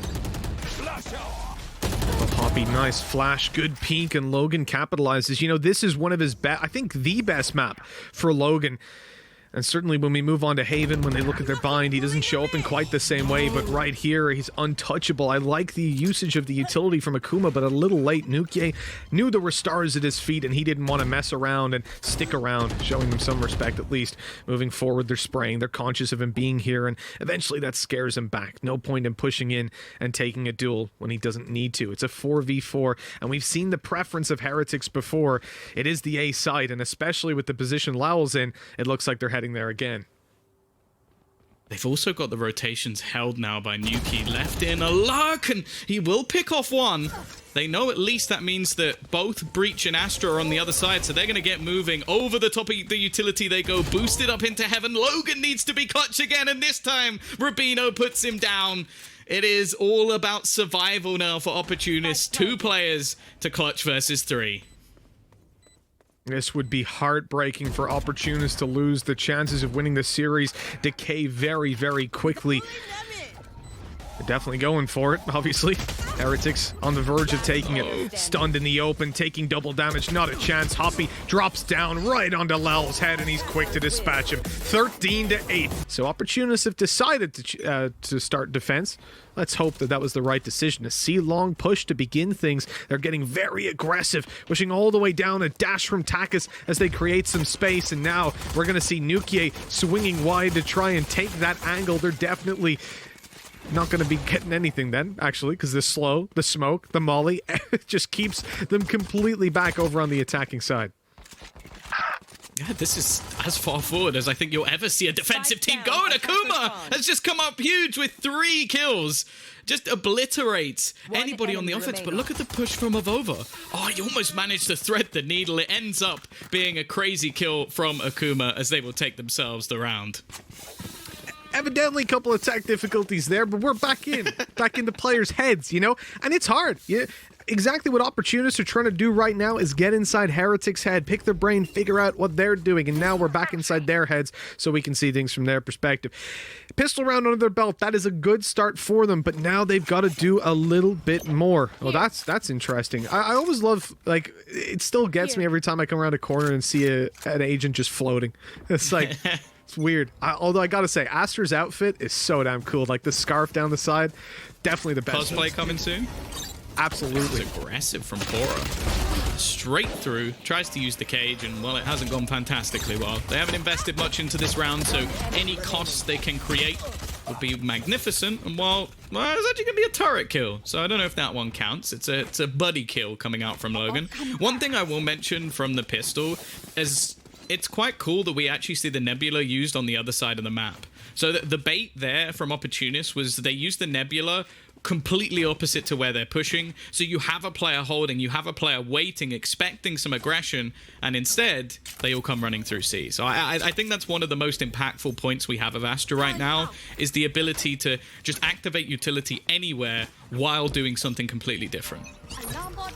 Oh, Poppy, nice flash, good peek, and Logan capitalizes. You know, this is one of his best, I think the best map for Logan. And certainly when we move on to Haven, when they look at their bind, he doesn't show up in quite the same way, but right here, he's untouchable. I like the usage of the utility from Akuma, but a little late. Nuke knew there were stars at his feet, and he didn't want to mess around and stick around, showing them some respect at least. Moving forward, they're spraying. They're conscious of him being here, and eventually that scares him back. No point in pushing in and taking a duel when he doesn't need to. It's a 4v4, and we've seen the preference of Heretics before. It is the A side, and especially with the position Lowell's in, it looks like they're heading there again. They've also got the rotations held now by Nuki. Left in a luck, and he will pick off one. they know at least that means that both Breach and Astra are on the other side, so they're going to get moving. Over the top of the utility they go, boosted up into heaven. Logan needs to be clutch again, and this time Rubino puts him down. It is all about survival now for Opportunists. 2 players to clutch versus 3. This would be heartbreaking for Opportunists to lose. The chances of winning the series decay very, very quickly. They're definitely going for it, obviously. Heretics on the verge of taking it. Stunned in the open, taking double damage. Not a chance. Hoppy drops down right onto Lel's head, and he's quick to dispatch him. 13-8. So Opportunists have decided to start defense. Let's hope that that was the right decision. A C-long push to begin things. They're getting very aggressive, pushing all the way down. A dash from Takas as they create some space, and now we're going to see Nukie swinging wide to try and take that angle. They're definitely not going to be getting anything then, actually, because the slow, the smoke, the molly, just keeps them completely back over on the attacking side. Yeah, this is as far forward as I think you'll ever see a defensive team go, and Akuma has just come up huge with 3 kills. Just obliterates anybody on the offense, but look at the push from Avova. Oh, he almost managed to thread the needle. It ends up being a crazy kill from Akuma as they will take themselves the round. Evidently a couple of tech difficulties there, but we're back into players' heads, you know? And it's hard. Yeah, exactly what Opportunists are trying to do right now is get inside Heretics' head, pick their brain, figure out what they're doing, and now we're back inside their heads so we can see things from their perspective. Pistol round under their belt, that is a good start for them, but now they've got to do a little bit more. Oh, that's interesting. I always love, like, it still gets me every time I come around a corner and see an agent just floating. It's like... It's weird. Although I gotta say, Astra's outfit is so damn cool. Like the scarf down the side, definitely the best. Cosplay coming soon? Absolutely. It's aggressive from Bora. Straight through, tries to use the cage, and well, it hasn't gone fantastically well. They haven't invested much into this round, so any costs they can create would be magnificent. And well, it's actually gonna be a turret kill, so I don't know if that one counts. It's a buddy kill coming out from Logan. One thing I will mention from the pistol is it's quite cool that we actually see the Nebula used on the other side of the map. So the bait there from Opportunists was they used the Nebula completely opposite to where they're pushing. So you have a player holding, you have a player waiting, expecting some aggression, and instead they all come running through C. So I think that's one of the most impactful points we have of Astra right now, is the ability to just activate utility anywhere while doing something completely different.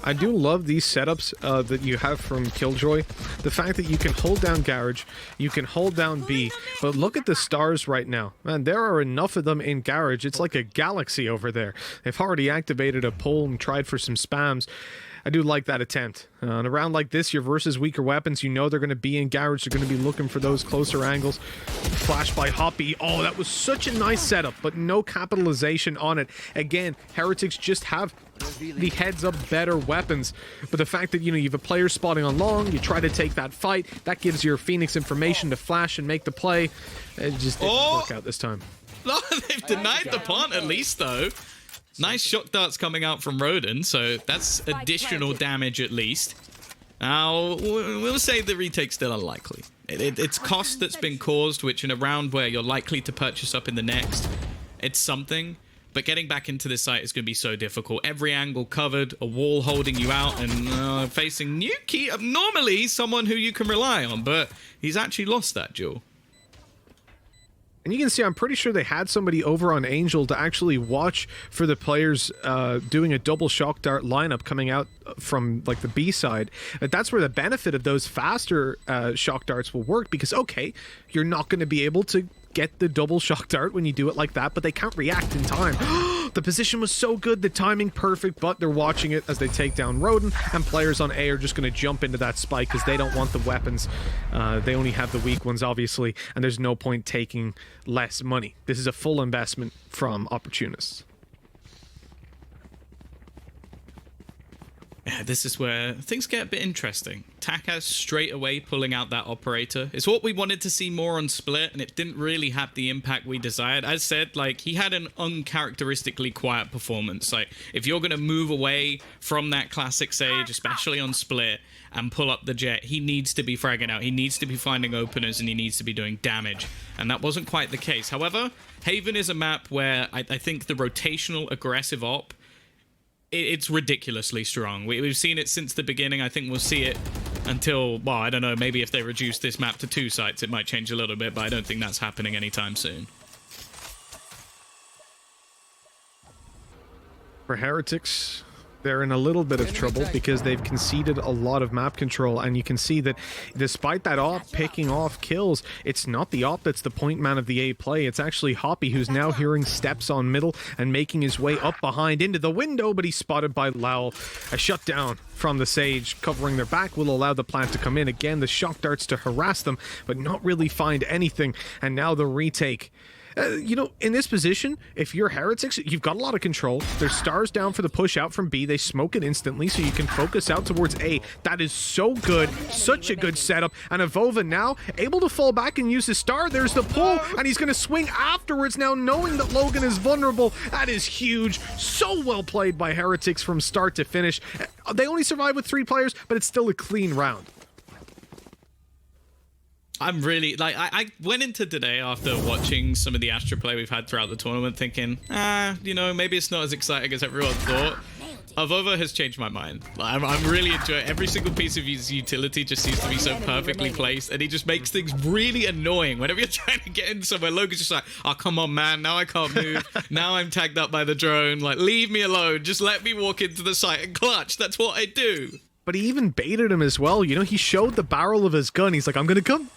I do love these setups that you have from Killjoy. The fact that you can hold down Garage, you can hold down B, but look at the stars right now. Man, there are enough of them in Garage. It's like a galaxy over there. They've already activated a poll and tried for some spams. I do like that attempt. On a round like this, you're versus weaker weapons. You know they're going to be in Garage. They're going to be looking for those closer angles. Flash by Hoppy. Oh, that was such a nice setup, but no capitalization on it. Again, Heretics just have the heads-up better weapons. But the fact that, you know, you have a player spotting on long, you try to take that fight, that gives your Phoenix information to flash and make the play. It just didn't work out this time. No, they've denied the plant at least, though. Nice shock darts coming out from Rodin, so that's additional damage at least. Now, we'll say the retake's still unlikely. It's cost that's been caused, which in a round where you're likely to purchase up in the next, it's something. But getting back into this site is going to be so difficult. Every angle covered, a wall holding you out, and facing Nuki, normally someone who you can rely on, but he's actually lost that duel. And you can see, I'm pretty sure they had somebody over on Angel to actually watch for the players doing a double shock dart lineup coming out from like the B side. But that's where the benefit of those faster shock darts will work, because, okay, you're not going to be able to get the double shock dart when you do it like that, but they can't react in time. The position was so good, the timing perfect, but they're watching it as they take down Rodin, and players on A are just going to jump into that spike because they don't want the weapons. They only have the weak ones, obviously, and there's no point taking less money. This is a full investment from Opportunists. Yeah, this is where things get a bit interesting. Takas straight away pulling out that operator. It's what we wanted to see more on Split, and it didn't really have the impact we desired. As said, like, he had an uncharacteristically quiet performance. Like, if you're going to move away from that classic Sage, especially on Split, and pull up the Jet, he needs to be fragging out. He needs to be finding openers, and he needs to be doing damage. And that wasn't quite the case. However, Haven is a map where I think the rotational aggressive op it's ridiculously strong. We've seen it since the beginning. I think we'll see it until, well, I don't know, maybe if they reduce this map to 2 sites, it might change a little bit, but I don't think that's happening anytime soon. For Heretics, they're in a little bit of trouble because they've conceded a lot of map control, and you can see that despite that op picking off kills, it's not the op that's the point man of the A play. It's actually Hoppy, who's now hearing steps on middle and making his way up behind into the window, but he's spotted by Lowell. A shutdown from the Sage covering their back will allow the plant to come in. Again, the shock darts to harass them, but not really find anything, and now the retake. You know, in this position, if you're Heretics, you've got a lot of control. There's stars down for the push out from B. They smoke it instantly, so you can focus out towards A. That is so good. Such a good setup. And Avova now able to fall back and use his star. There's the pull, and he's going to swing afterwards now, knowing that Logan is vulnerable. That is huge. So well played by Heretics from start to finish. They only survive with 3 players, but it's still a clean round. I'm really, like, I went into today after watching some of the Astra play we've had throughout the tournament thinking, you know, maybe it's not as exciting as everyone thought. Avova has changed my mind. Like, I'm really enjoying every single piece of his utility. Just seems to be so perfectly placed, and he just makes things really annoying. Whenever you're trying to get in somewhere, Logan's just like, oh, come on, man, now I can't move. Now I'm tagged up by the drone. Like, leave me alone. Just let me walk into the site and clutch. That's what I do. But he even baited him as well. You know, he showed the barrel of his gun. He's like, I'm gonna come,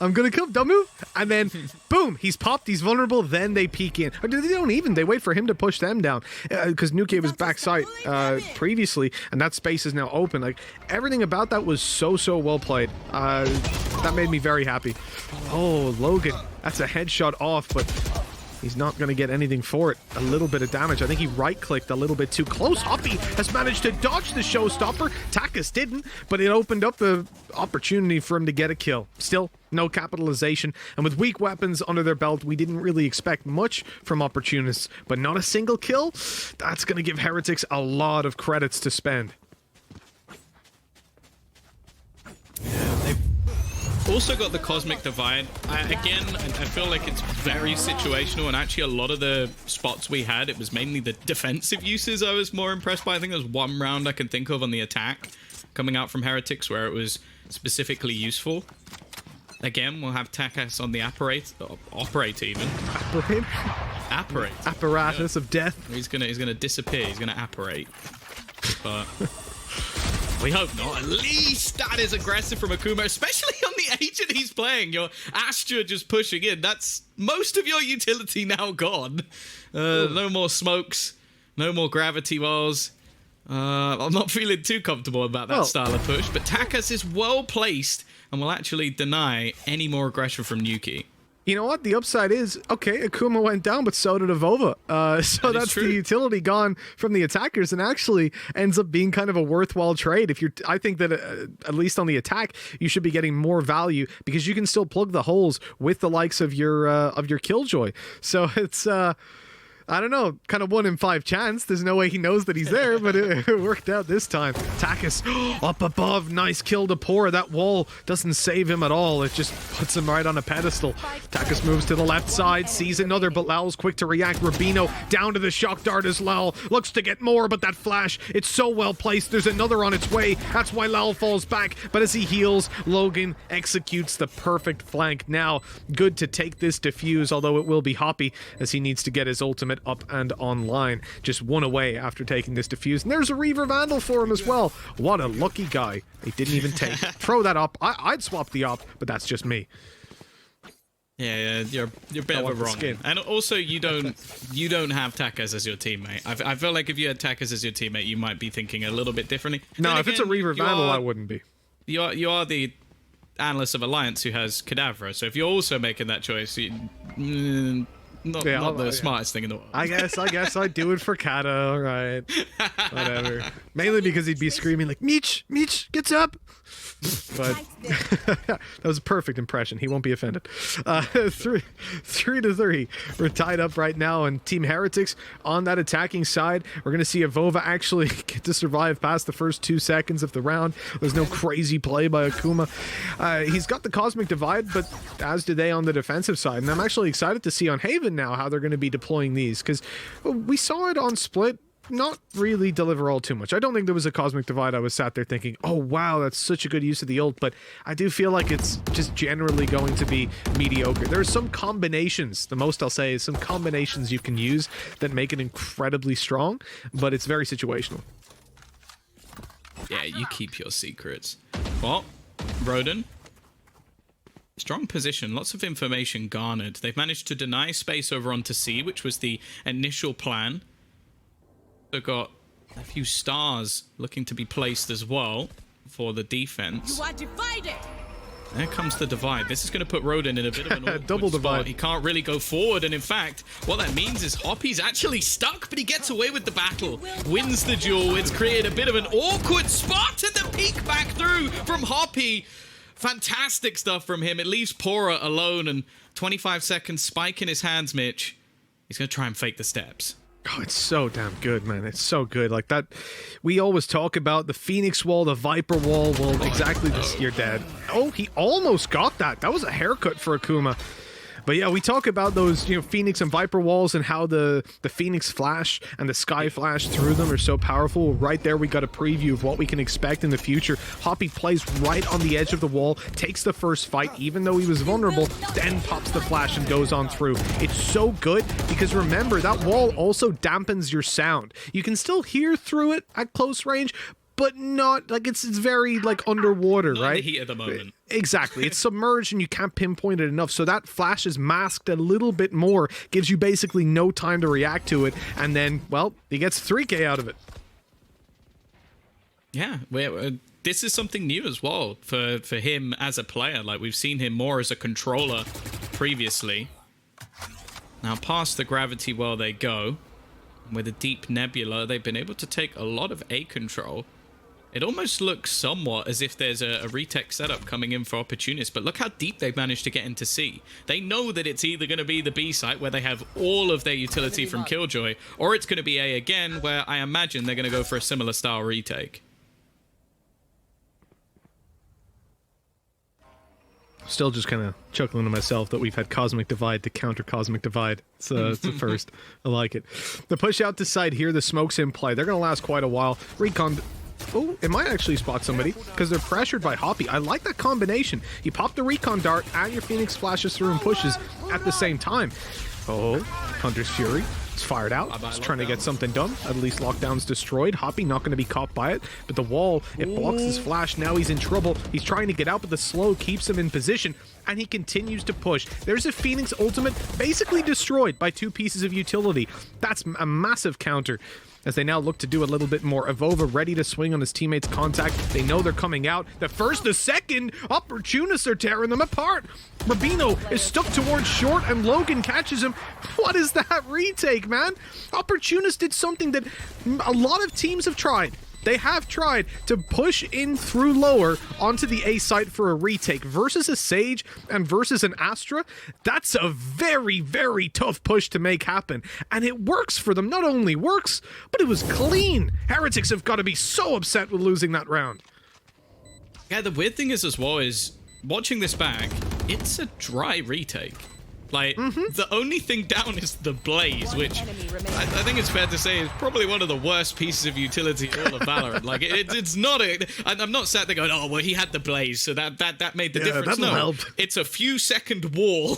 don't move. And then, boom, he's popped, he's vulnerable, then they peek in. Or they don't even, they wait for him to push them down. Because Nuke was backside previously, and that space is now open. Like, everything about that was so well played. That made me very happy. Oh, Logan, that's a headshot off, but he's not going to get anything for it. A little bit of damage. I think he right-clicked a little bit too close. Hoppy has managed to dodge the showstopper. Takas didn't, but it opened up the opportunity for him to get a kill. Still, no capitalization. And with weak weapons under their belt, we didn't really expect much from Opportunists, but not a single kill? That's going to give Heretics a lot of credits to spend. Also got the Cosmic Divide. I feel like it's very situational, and actually a lot of the spots we had, it was mainly the defensive uses I was more impressed by. I think there was one round I can think of on the attack coming out from Heretics where it was specifically useful. Again, we'll have Takas on the operate even. Apparate. Apparatus of death. He's gonna disappear. He's gonna apparate. But we hope not. At least that is aggressive from Akuma, especially on the agent he's playing. Your Astra just pushing in. That's most of your utility now gone. No more smokes. No more gravity walls. I'm not feeling too comfortable about that style of push, but Takas is well placed and will actually deny any more aggression from Nuki. You know what? The upside is, okay, Akuma went down, but so did Avova. So that's the utility gone from the attackers, and actually ends up being kind of a worthwhile trade. If you're, I think that at least on the attack, you should be getting more value because you can still plug the holes with the likes of your Killjoy. So it's I don't know, kind of 1 in 5 chance. There's no way he knows that he's there, but it worked out this time. Takas up above, nice kill to Pour. That wall doesn't save him at all. It just puts him right on a pedestal. Takas moves to the left side, sees another, but Lowell's quick to react. Rubino down to the shock dart as Lowell looks to get more, but that flash, it's so well placed. There's another on its way. That's why Lowell falls back, but as he heals, Logan executes the perfect flank. Now, good to take this defuse, although it will be Hoppy as he needs to get his ultimate up and online. Just 1 away after taking this defuse. And there's a Reaver Vandal for him as well. What a lucky guy. He didn't even take it. Throw that up. I'd swap the op, but that's just me. Yeah, you're a bit of a wrong. And also, you don't have Takas as your teammate. I feel like if you had Takas as your teammate, you might be thinking a little bit differently. No, then if it's a Reaver Vandal, I wouldn't be. You are the analyst of Alliance who has Cadavra, so if you're also making that choice, not the smartest thing in the world. I guess I'd do it for Kata, alright. Whatever. Mainly because he'd be screaming like, Meech, gets up! But that was a perfect impression. He won't be offended. 3-3. We're tied up right now, and Team Heretics on that attacking side. We're going to see Avova actually get to survive past the first 2 seconds of the round. There's no crazy play by Akuma. He's got the Cosmic Divide, but as do they on the defensive side. And I'm actually excited to see on Haven now how they're going to be deploying these, because we saw it on Split not really deliver all too much. I don't think there was a Cosmic Divide I was sat there thinking, oh wow, that's such a good use of the ult, but I do feel like it's just generally going to be mediocre. There are some combinations, the most I'll say is some combinations you can use that make it incredibly strong, but it's very situational. Yeah, you keep your secrets. Well, Roden, strong position, lots of information garnered. They've managed to deny space over onto C, which was the initial plan. They've got a few stars looking to be placed as well for the defense. You are divided. There comes the divide. This is going to put Roden in a bit of an awkward Double divide. spot. He can't really go forward, and in fact, what that means is Hoppy's actually stuck, but he gets away with the battle, wins the duel. It's created a bit of an awkward spot, and the peek back through from Hoppy. Fantastic stuff from him. It leaves Pora alone, and 25 seconds, spike in his hands, Mitch. He's going to try and fake the steps. Oh, it's so damn good, man. It's so good. Like that, we always talk about the Phoenix wall, the Viper wall. Well, exactly this. You're dead. Oh, he almost got that. That was a haircut for Akuma. But yeah, we talk about those, Phoenix and Viper walls and how the Phoenix flash and the Sky flash through them are so powerful. Right there, we got a preview of what we can expect in the future. Hoppy plays right on the edge of the wall, takes the first fight, even though he was vulnerable, then pops the flash and goes on through. It's so good because remember, that wall also dampens your sound. You can still hear through it at close range, but not like it's very like underwater, Not right? in the heat of the moment. Exactly. It's submerged and you can't pinpoint it enough. So that flash is masked a little bit more, gives you basically no time to react to it. And then, well, he gets 3K out of it. Yeah, this is something new as well for him as a player. Like, we've seen him more as a controller previously. Now, past the gravity well they go. With a deep nebula, they've been able to take a lot of A control. It almost looks somewhat as if there's a retake setup coming in for Opportunists, but look how deep they've managed to get into C. They know that it's either going to be the B site, where they have all of their utility from Killjoy, or it's going to be A again, where I imagine they're going to go for a similar style retake. Still just kind of chuckling to myself that we've had Cosmic Divide to counter Cosmic Divide. It's a first. I like it. The push out to side here, the smoke's in play. They're going to last quite a while. Recon... Oh, it might actually spot somebody because they're pressured by Hoppy. I like that combination. You pop the recon dart and your Phoenix flashes through and pushes at the same time. Oh, Hunter's Fury. It's fired out. It's trying to get something done. At least lockdown's destroyed. Hoppy not going to be caught by it. But the wall, it blocks his flash. Now he's in trouble. He's trying to get out, but the slow keeps him in position. And he continues to push. There's a Phoenix ultimate basically destroyed by 2 pieces of utility. That's a massive counter. As they now look to do a little bit more. Evova ready to swing on his teammates' contact. They know they're coming out. The first, the second, Opportunists are tearing them apart. Rubino is stuck towards short and Logan catches him. What is that retake, man? Opportunists did something that a lot of teams have tried. They have tried to push in through lower onto the A site for a retake versus a Sage and versus an Astra. That's a very, very tough push to make happen. And it works for them. Not only works, but it was clean. Heretics have got to be so upset with losing that round. Yeah, the weird thing is as well is watching this back, it's a dry retake. Like, the only thing down is the Blaze, which I think it's fair to say is probably one of the worst pieces of utility in all of Valorant. Like, it's not a... I'm not sat there going, oh, well, he had the Blaze, so that made the difference. No, help. It's a few-second wall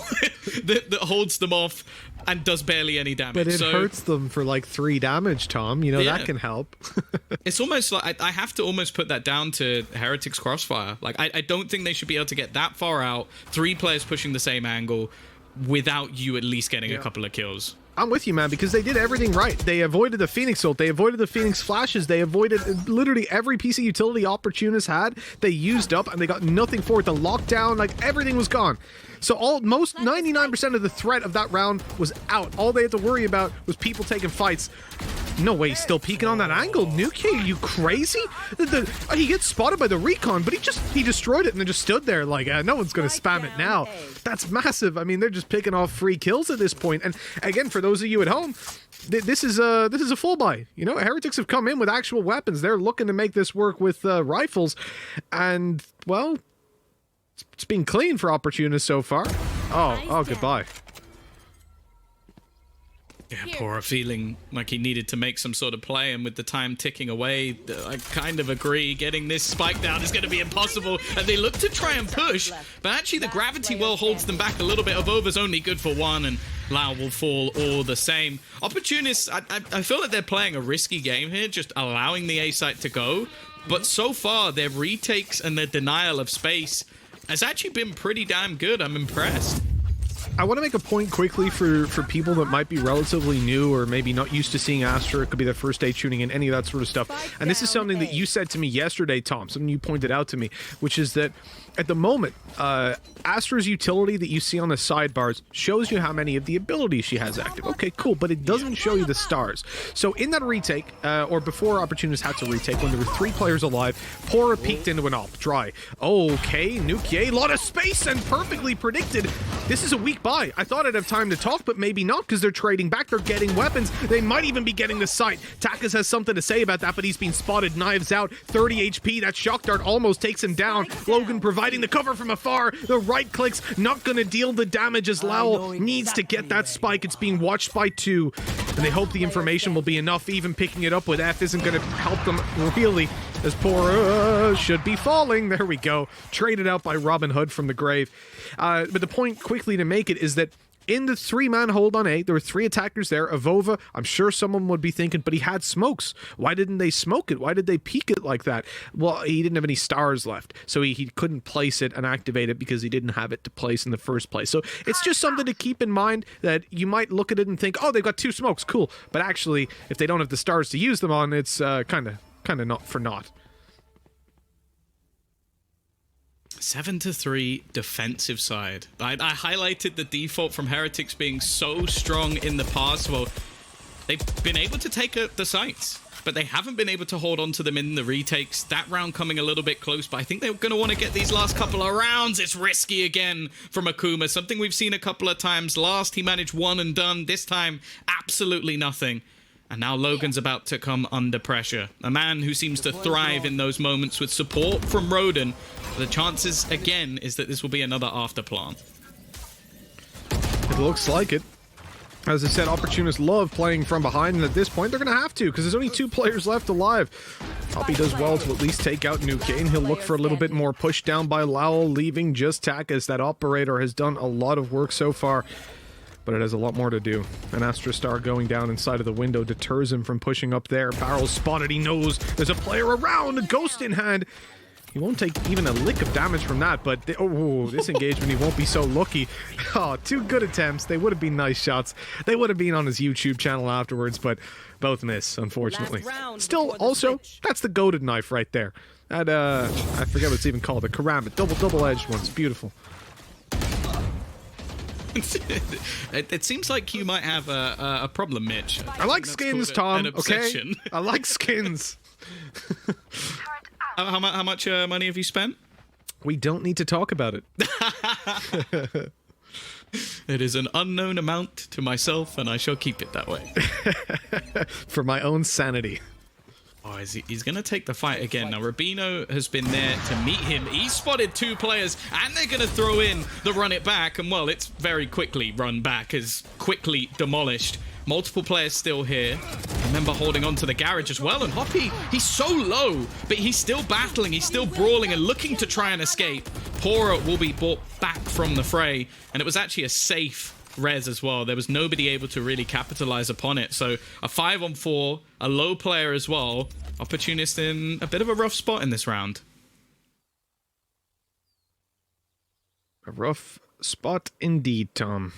that holds them off and does barely any damage. But it hurts them for like 3 damage, Tom. You know, that can help. It's almost like I have to almost put that down to Heretics Crossfire. Like, I don't think they should be able to get that far out, 3 players pushing the same angle, without you at least getting a couple of kills. I'm with you, man, because they did everything right. They avoided the Phoenix ult. They avoided the Phoenix flashes. They avoided literally every piece of utility Opportunists had. They used up, and they got nothing for it. The lockdown, like, everything was gone. So almost 99% of the threat of that round was out. All they had to worry about was people taking fights. No way, he's still peeking on that angle. Nuki, are you crazy? He gets spotted by the recon, but he destroyed it and then just stood there like, no one's going to spam it now. That's massive. I mean, they're just picking off free kills at this point. And again, for those of you at home, this is a full buy. You know, Heretics have come in with actual weapons. They're looking to make this work with rifles. And, well, it's been clean for Opportunists so far. Oh, goodbye. Yeah, Pora feeling like he needed to make some sort of play, and with the time ticking away, I kind of agree. Getting this spike down is going to be impossible, and they look to try and push, but actually the gravity well holds them back a little bit. Over's only good for one, and Lau will fall all the same. Opportunists, I feel like they're playing a risky game here, just allowing the A site to go, but so far their retakes and their denial of space has actually been pretty damn good. I'm impressed. I want to make a point quickly for people that might be relatively new or maybe not used to seeing Astra. It could be their first day tuning in, any of that sort of stuff. And this is something that you said to me yesterday, Tom, something you pointed out to me, which is that at the moment, Astra's utility that you see on the sidebars shows you how many of the abilities she has active. Okay, cool, but it doesn't show you the stars. So in that retake, or before Opportunists had to retake, when there were 3 players alive, Pora peeked into an op. Dry. Okay, Nukier, a lot of space, and perfectly predicted. This is a weak buy. I thought I'd have time to talk, but maybe not, because they're trading back. They're getting weapons. They might even be getting the site. Takas has something to say about that, but he's been spotted. Knives out. 30 HP. That shock dart almost takes him down. Logan providing the cover from afar. The right clicks not going to deal the damage as Lowell needs to get that spike. It's being watched by 2, and they hope the information will be enough. Even picking it up with F isn't going to help them really, as Pora should be falling. There we go. Traded out by Robin Hood from the grave. But the point quickly to make it is that in the 3-man hold on A, there were 3 attackers there. Avova, I'm sure someone would be thinking, but he had smokes. Why didn't they smoke it? Why did they peek it like that? Well, he didn't have any stars left, so he couldn't place it and activate it because he didn't have it to place in the first place. So it's just something to keep in mind, that you might look at it and think, oh, they've got 2 smokes, cool. But actually, if they don't have the stars to use them on, it's kind of not for naught. 7-3 defensive side. I highlighted the default from Heretics being so strong in the past. Well, they've been able to take the sites, but they haven't been able to hold on to them in the retakes. That round coming a little bit close, but I think they're going to want to get these last couple of rounds. It's risky again from Akuma, something we've seen a couple of times. Last, he managed 1 and done. This time, absolutely nothing. And now Logan's about to come under pressure. A man who seems to thrive in those moments with support from Roden. The chances, again, is that this will be another afterplan. It looks like it. As I said, Opportunists love playing from behind, and at this point they're going to have to, because there's only 2 players left alive. Hoppy does well to at least take out Nuke, he'll look for a little bit more push down by Lowell, leaving just Takas. That operator has done a lot of work so far, but it has a lot more to do. An Astra Star going down inside of the window deters him from pushing up there. Barrel's spotted, he knows there's a player around, a ghost in hand. He won't take even a lick of damage from that, but this engagement, he won't be so lucky. Oh, 2 good attempts. They would have been nice shots. They would have been on his YouTube channel afterwards, but both miss, unfortunately. Still, also, that's the goated knife right there. That, I forget what it's even called, the Karambit. Double-edged one. It's beautiful. It seems like you might have a problem, Mitch. I like skins, Tom, okay? I like skins. How much money have you spent? We don't need to talk about it. It is an unknown amount to myself, and I shall keep it that way. For my own sanity. Oh, he's going to take the fight again. Now, Rubino has been there to meet him. He spotted 2 players, and they're going to throw in the run it back. And, well, it's very quickly run back, as quickly demolished. Multiple players still here. Remember holding on to the garage as well. And Hoppy, he's so low, but he's still battling. He's still brawling and looking to try and escape. Pora will be brought back from the fray. And it was actually a safe res as well. There was nobody able to really capitalize upon it. So a 5-on-4, a low player as well. Opportunist in a bit of a rough spot in this round. A rough spot indeed, Tom.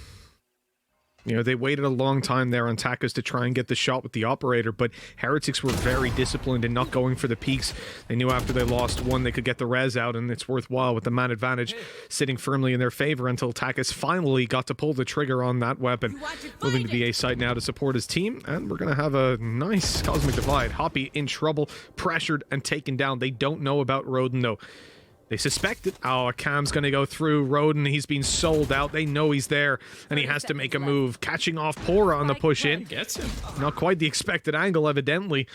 You know, they waited a long time there on Takas to try and get the shot with the operator, but Heretics were very disciplined in not going for the peaks. They knew after they lost 1, they could get the res out, and it's worthwhile with the man advantage sitting firmly in their favor until Takas finally got to pull the trigger on that weapon. Moving to the A site now to support his team, and we're going to have a nice Cosmic Divide. Hoppy in trouble, pressured, and taken down. They don't know about Roden, though. They suspect it. Oh, Cam's going to go through Roden. He's been sold out. They know he's there, and he has to make a move. Catching off Pora on the push in. Gets him. Not quite the expected angle, evidently,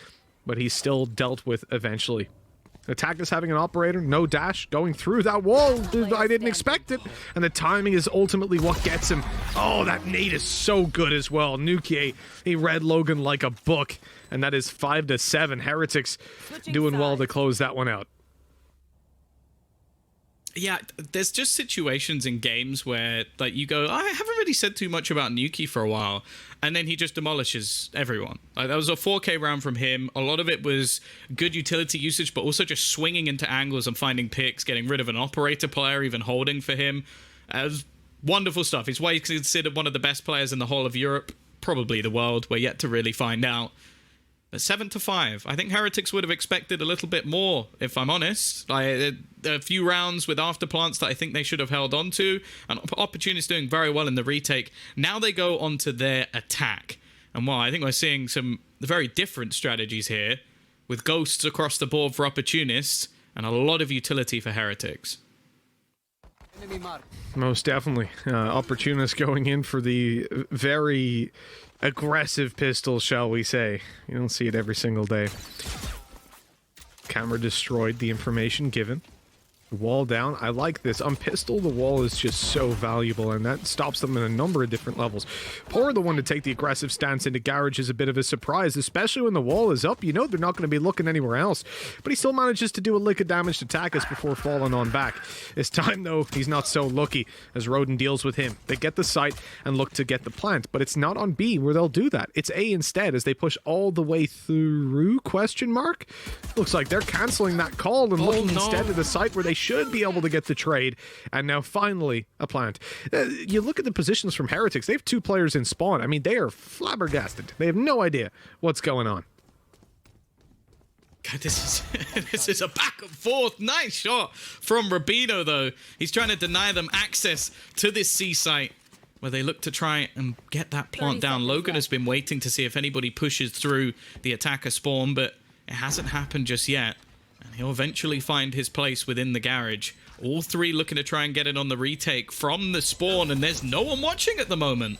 but he's still dealt with eventually. Attack is having an operator, no dash, going through that wall. I didn't expect it. And the timing is ultimately what gets him. Oh, that nade is so good as well. Nuke, he read Logan like a book. And that is 5-7. Heretics doing well to close that one out. Yeah, there's just situations in games where like you go, I haven't really said too much about Nuki for a while, and then he just demolishes everyone. Like that was a 4K round from him. A lot of it was good utility usage, but also just swinging into angles and finding picks, getting rid of an operator player, even holding for him. It was wonderful stuff. He's why he's considered one of the best players in the whole of Europe, probably the world. We're yet to really find out. 7-5. I think Heretics would have expected a little bit more, if I'm honest. There are a few rounds with afterplants that I think they should have held on to. And Opportunists doing very well in the retake. Now they go on to their attack. And while I think we're seeing some very different strategies here, with ghosts across the board for Opportunists, and a lot of utility for Heretics. Most definitely. Opportunists going in for the very aggressive pistol, shall we say. You don't see it every single day. Camera destroyed, the information given. Wall down. I like this. On pistol, the wall is just so valuable, and that stops them in a number of different levels. Poor the one to take the aggressive stance into garage is a bit of a surprise, especially when the wall is up. You know they're not going to be looking anywhere else. But he still manages to do a lick of damage to Takas before falling on back. This time, though, he's not so lucky as Roden deals with him. They get the site and look to get the plant, but it's not on B where they'll do that. It's A instead as they push all the way through, question mark? Looks like they're cancelling that call and looking instead to the site where they should be able to get the trade, and now finally a plant. You look at the positions from Heretics, they have 2 players in spawn. I mean, they are flabbergasted. They have no idea what's going on. God, this is a back and forth. Nice shot from Rubino, though. He's trying to deny them access to this C site where they look to try and get that plant down. Logan has been waiting to see if anybody pushes through the attacker spawn, but it hasn't happened just yet. And he'll eventually find his place within the garage. All 3 looking to try and get it on the retake from the spawn, and there's no one watching at the moment.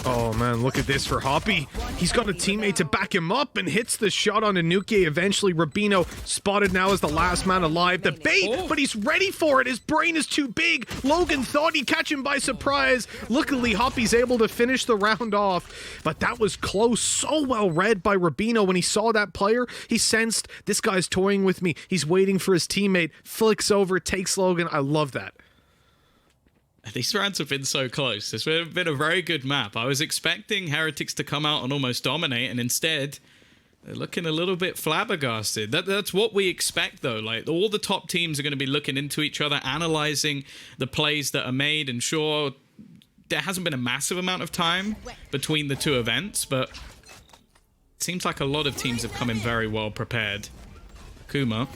Oh man, look at this for Hoppy. He's got a teammate to back him up and hits the shot on Anuki. Eventually, Rubino spotted now as the last man alive. The bait, but he's ready for it. His brain is too big. Logan thought he'd catch him by surprise. Luckily, Hoppy's able to finish the round off. But that was close. So well read by Rubino. When he saw that player, he sensed, this guy's toying with me. He's waiting for his teammate. Flicks over, takes Logan. I love that. These rounds have been so close. It's been a very good map. I was expecting Heretics to come out and almost dominate, and instead, they're looking a little bit flabbergasted. That's what we expect, though. Like, all the top teams are going to be looking into each other, analyzing the plays that are made, and sure, there hasn't been a massive amount of time between the 2 events, but it seems like a lot of teams have come in very well prepared. Kuma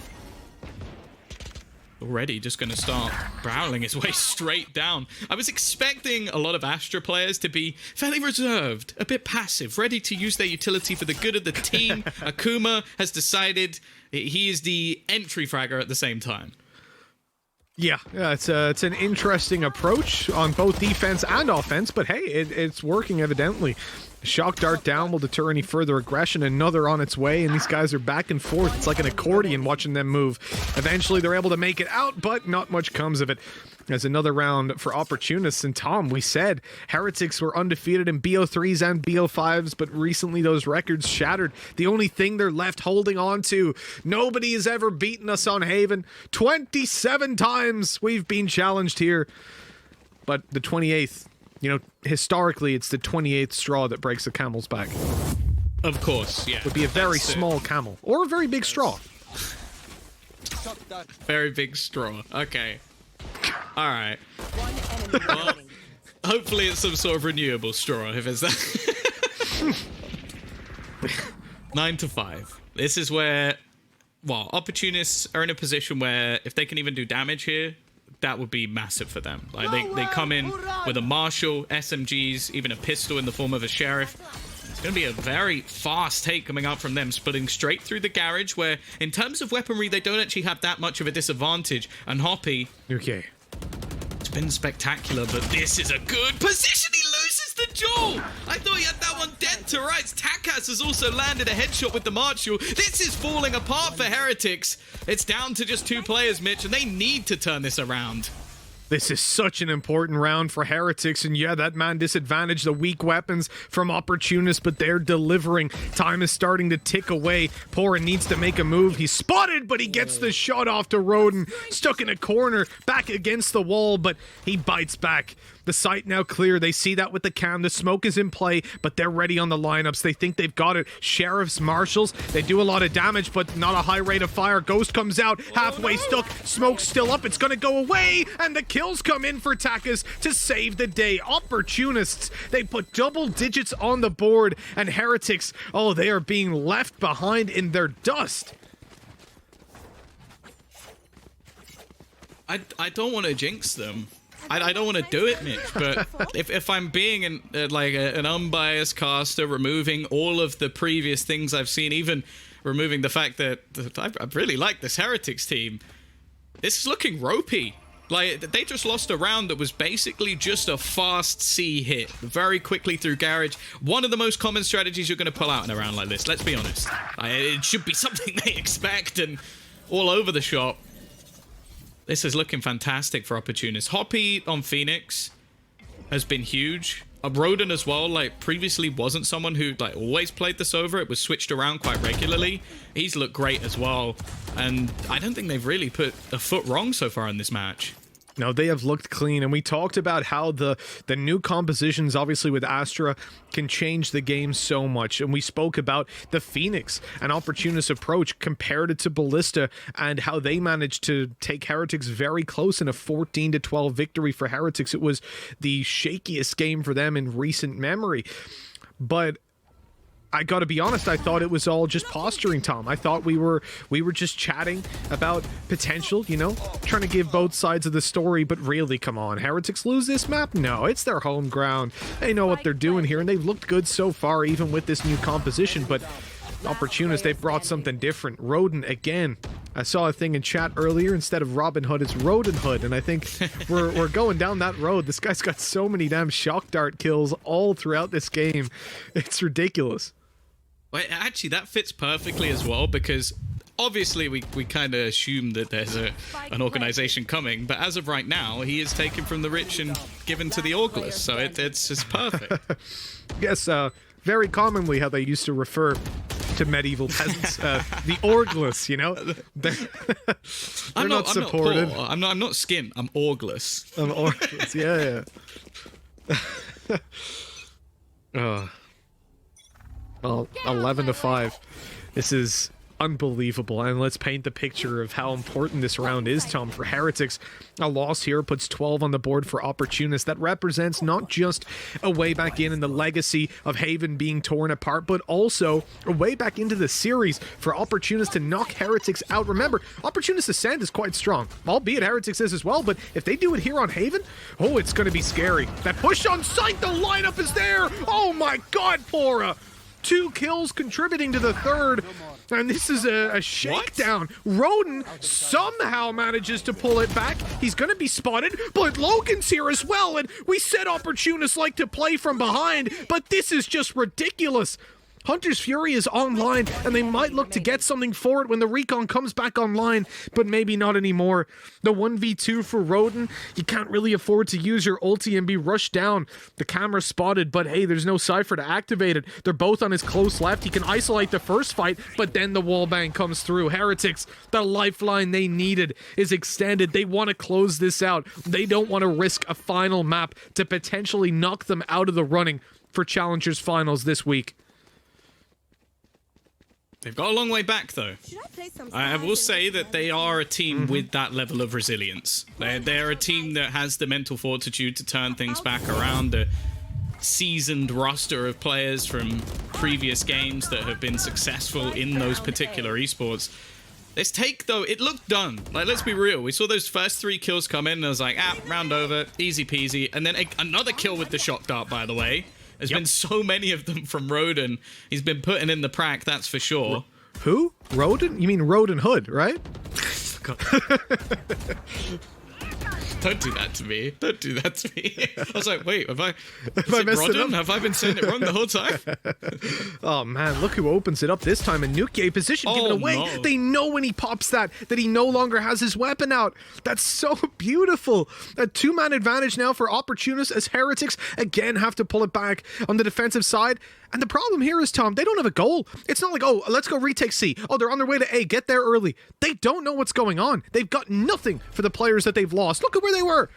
already just going to start prowling his way straight down. I was expecting a lot of Astra players to be fairly reserved, a bit passive, ready to use their utility for the good of the team. Akuma has decided he is the entry fragger at the same time. Yeah, it's an interesting approach on both defense and offense, but hey, it's working evidently. Shock dart down will deter any further aggression. Another on its way, and these guys are back and forth. It's like an accordion watching them move. Eventually, they're able to make it out, but not much comes of it. As another round for Opportunists. And Tom, we said Heretics were undefeated in BO3s and BO5s, but recently those records shattered. The only thing they're left holding on to, nobody has ever beaten us on Haven. 27 times we've been challenged here. But the 28th, you know, historically, it's the 28th straw that breaks the camel's back. Of course, yeah. Would be a very small camel. Or a very big straw. Very big straw. Okay. Alright. Well, hopefully it's some sort of renewable straw, if it's that. 9-5. This is where, well, Opportunists are in a position where if they can even do damage here, that would be massive for them. Like they come in with a Marshal, SMGs, even a pistol in the form of a Sheriff. It's going to be a very fast take coming out from them, splitting straight through the garage, where in terms of weaponry, they don't actually have that much of a disadvantage. And Hoppy, okay, it's been spectacular, but this is a good position. He loses the duel! I thought he had that one dead to rights. Takas has also landed a headshot with the Marshall. This is falling apart for Heretics. It's down to just 2 players, Mitch, and they need to turn this around. This is such an important round for Heretics, and yeah, that man disadvantaged the weak weapons from Opportunists, but they're delivering. Time is starting to tick away. Pora needs to make a move. He's spotted, but he gets the shot off to Roden. Stuck in a corner, back against the wall, but he bites back. The site now clear. They see that with the cam. The smoke is in play, but they're ready on the lineups. They think they've got it. Sheriffs, Marshals, they do a lot of damage, but not a high rate of fire. Ghost comes out, halfway stuck. Smoke's still up. It's going to go away, and the kills come in for Takas to save the day. Opportunists, they put double digits on the board, and Heretics, oh, they are being left behind in their dust. I don't want to jinx them. I don't want to do it, Mitch, but if I'm being an unbiased caster, removing all of the previous things I've seen, even removing the fact that I really like this Heretics team, this is looking ropey. Like, they just lost a round that was basically just a fast C hit, very quickly through Garage. One of the most common strategies you're going to pull out in a round like this, let's be honest. It should be something they expect, and all over the shop. This is looking fantastic for Opportunists. Hoppy on Phoenix has been huge. Roden as well, like, previously wasn't someone who, like, always played this over. It was switched around quite regularly. He's looked great as well. And I don't think they've really put a foot wrong so far in this match. No, they have looked clean, and we talked about how the new compositions, obviously with Astra, can change the game so much, and we spoke about the Phoenix and Opportunist approach, compared it to Ballista, and how they managed to take Heretics very close in a 14-12 victory for Heretics. It was the shakiest game for them in recent memory, but I gotta be honest, I thought it was all just posturing, Tom. I thought we were just chatting about potential, you know, trying to give both sides of the story, but really, come on, Heretics lose this map? No, it's their home ground. They know what they're doing here, and they've looked good so far, even with this new composition, but Opportunists, they've brought something different. Roden, again. I saw a thing in chat earlier, instead of Robin Hood, it's Roden Hood, and I think we're going down that road. This guy's got so many damn shock dart kills all throughout this game. It's ridiculous. Well, actually, that fits perfectly as well, because obviously we kind of assume that there's an organization coming, but as of right now, he is taken from the rich and given to the orgless, so it's just perfect. Yes, very commonly how they used to refer to medieval peasants, the orgless, you know? They're not supported. I'm not skin, I'm orgless. I'm orgless, yeah. Well, 11-5. This is unbelievable, and let's paint the picture of how important this round is, Tom, for Heretics. A loss here puts 12 on the board for Opportunists. That represents not just a way back in the legacy of Haven being torn apart, but also a way back into the series for Opportunists to knock Heretics out. Remember, Opportunists' ascent is quite strong, albeit Heretics is as well, but if they do it here on Haven, oh, it's going to be scary. That push on site, the lineup is there! Oh my god, Pora! 2 kills contributing to the third, and this is a shakedown. Roden somehow manages to pull it back. He's going to be spotted, but Logan's here as well, and we said Opportunists like to play from behind, but this is just ridiculous. Hunter's Fury is online, and they might look to get something for it when the recon comes back online, but maybe not anymore. The 1v2 for Roden, you can't really afford to use your ulti and be rushed down. The camera's spotted, but hey, there's no Cypher to activate it. They're both on his close left. He can isolate the first fight, but then the wallbang comes through. Heretics, the lifeline they needed is extended. They want to close this out. They don't want to risk a final map to potentially knock them out of the running for Challengers Finals this week. They've got a long way back, though. I will say that they are a team with that level of resilience. They're a team that has the mental fortitude to turn things back around. A seasoned roster of players from previous games that have been successful in those particular esports. This take, though, it looked done. Like, let's be real. We saw those first 3 kills come in, and I was like, round over, easy peasy. And then another kill with the shock dart, by the way. There's been so many of them from Roden. He's been putting in the prac, that's for sure. Who? Roden? You mean Roden Hood, right? Don't do that to me. Don't do that to me. I was like, wait, have I messed it up? Have I been saying it wrong the whole time? Oh man, look who opens it up this time. And Nuke position given away. No. They know when he pops that he no longer has his weapon out. That's so beautiful. A 2-man advantage now for Opportunists as Heretics again have to pull it back on the defensive side. And the problem here is, Tom, they don't have a goal. It's not like, oh, let's go retake C. Oh, they're on their way to A. Get there early. They don't know what's going on. They've got nothing for the players that they've lost. Look at where they were.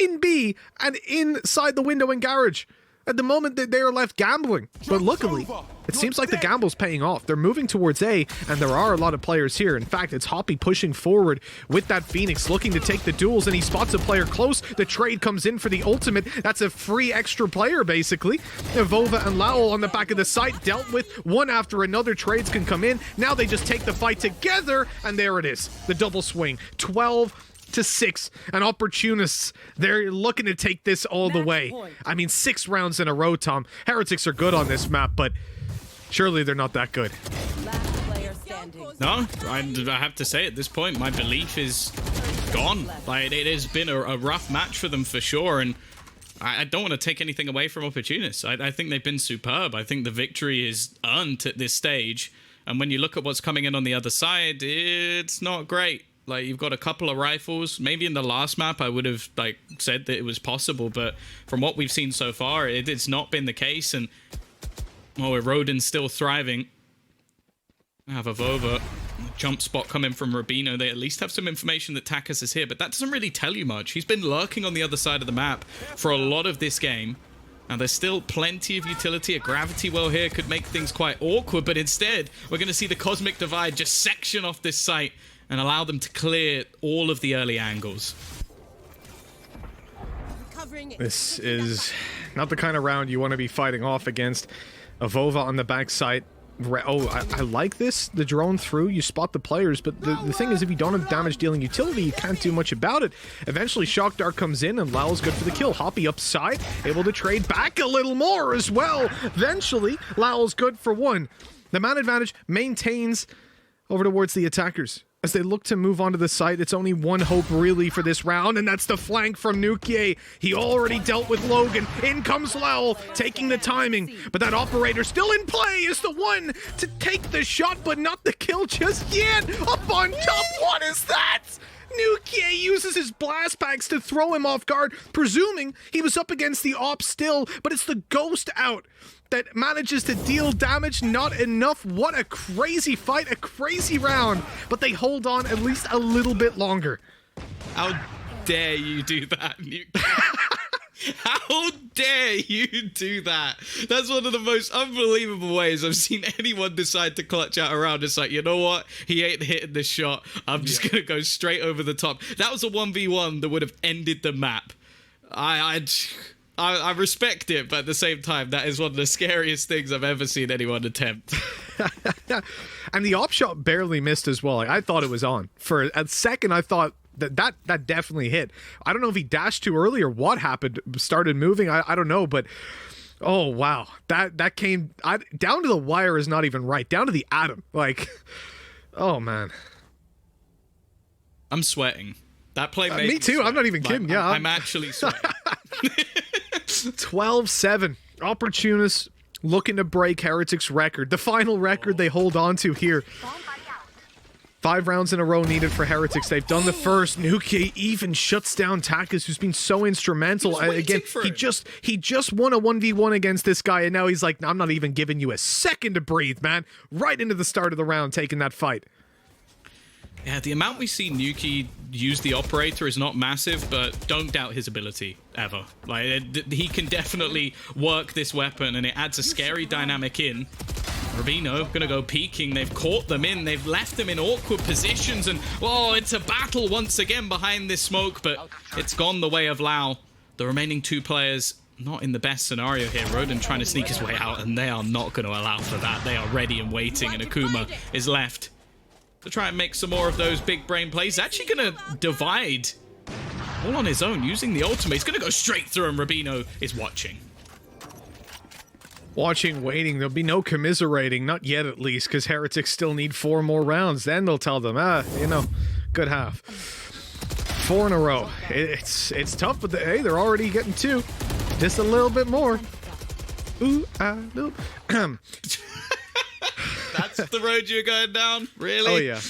In B and inside the window in garage. At the moment that they are left gambling. But luckily, it seems like the gamble's paying off. They're moving towards A, and there are a lot of players here. In fact, it's Hoppy pushing forward with that Phoenix, looking to take the duels, and he spots a player close. The trade comes in for the ultimate. That's a free extra player, basically. Vova and Lowell on the back of the site dealt with one after another. Trades can come in. Now they just take the fight together, and there it is. The double swing. 12-6, and Opportunists, they're looking to take this all the way. I mean, 6 rounds in a row, Tom. Heretics are good on this map, but surely they're not that good. No, I have to say at this point, my belief is gone. Like, it has been a rough match for them for sure, and I don't want to take anything away from Opportunists. I think they've been superb. I think the victory is earned at this stage, and when you look at what's coming in on the other side, it's not great. Like, you've got a couple of rifles. Maybe in the last map I would have said that it was possible, but from what we've seen so far, it's not been the case. And Rodin's still thriving. I have a Vova jump spot coming from Rubino. They at least have some information that Takas is here, but that doesn't really tell you much. He's been lurking on the other side of the map for a lot of this game. Now, there's still plenty of utility. A gravity well here could make things quite awkward, but instead, we're going to see the Cosmic Divide just section off this site and allow them to clear all of the early angles. This is not the kind of round you want to be fighting off against. A Vova on the backside. Oh, I like this. The drone through, you spot the players, but the thing is, if you don't have damage-dealing utility, you can't do much about it. Eventually, Shock Dart comes in, and Lao's good for the kill. Hoppy upside, able to trade back a little more as well. Eventually, Lao's good for 1. The man advantage maintains over towards the attackers. As they look to move onto the site, it's only one hope really for this round, and that's the flank from Nuke. He already dealt with Logan. In comes Lowell, taking the timing, but that operator still in play is the one to take the shot, but not the kill just yet. Up on top, what is that? Nuke uses his blast packs to throw him off guard, presuming he was up against the op still, but it's the ghost out that manages to deal damage. Not enough. What a crazy fight, a crazy round, but they hold on at least a little bit longer. How dare you do that, Nuke? How dare you do that? That's one of the most unbelievable ways I've seen anyone decide to clutch out a round. It's like, you know what? He ain't hitting this shot. I'm just going to go straight over the top. That was a 1v1 that would have ended the map. I respect it, but at the same time, that is one of the scariest things I've ever seen anyone attempt. And the op shot barely missed as well. Like, I thought it was on. For a second, I thought that definitely hit. I don't know if he dashed too early or what happened. Started moving. I don't know, but oh wow, that came down to the wire is not even right. Down to the atom. Like, oh man, I'm sweating. That play made me too. sweat. I'm not even kidding. Yeah, I'm actually sweating. 12-7. Opportunists looking to break Heretics' record. The final record they hold on to here. 5 rounds in a row needed for Heretics. They've done the first. Nuke even shuts down Takas, who's been so instrumental. Again, he just won a 1v1 against this guy, and now he's like, I'm not even giving you a second to breathe, man. Right into the start of the round, taking that fight. Yeah, the amount we see Nuke use the operator is not massive, but don't doubt his ability, ever. Like, he can definitely work this weapon, and it adds a scary dynamic in. Rubino gonna go peeking. They've caught them in. They've left them in awkward positions, and oh, it's a battle once again behind this smoke, but it's gone the way of Lao. The remaining 2 players not in the best scenario here. Rodin trying to sneak his way out, and they are not going to allow for that. They are ready and waiting, and Akuma is left to try and make some more of those big brain plays. Actually going to divide all on his own using the ultimate. He's going to go straight through, and Rubino is watching. Watching, waiting. There'll be no commiserating, not yet at least, because Heretics still need 4 more rounds. Then they'll tell them, good half. 4 in a row. It's tough, but hey, they're already getting 2. Just a little bit more. Ooh, no. That's the road you're going down? Really? Oh, yeah.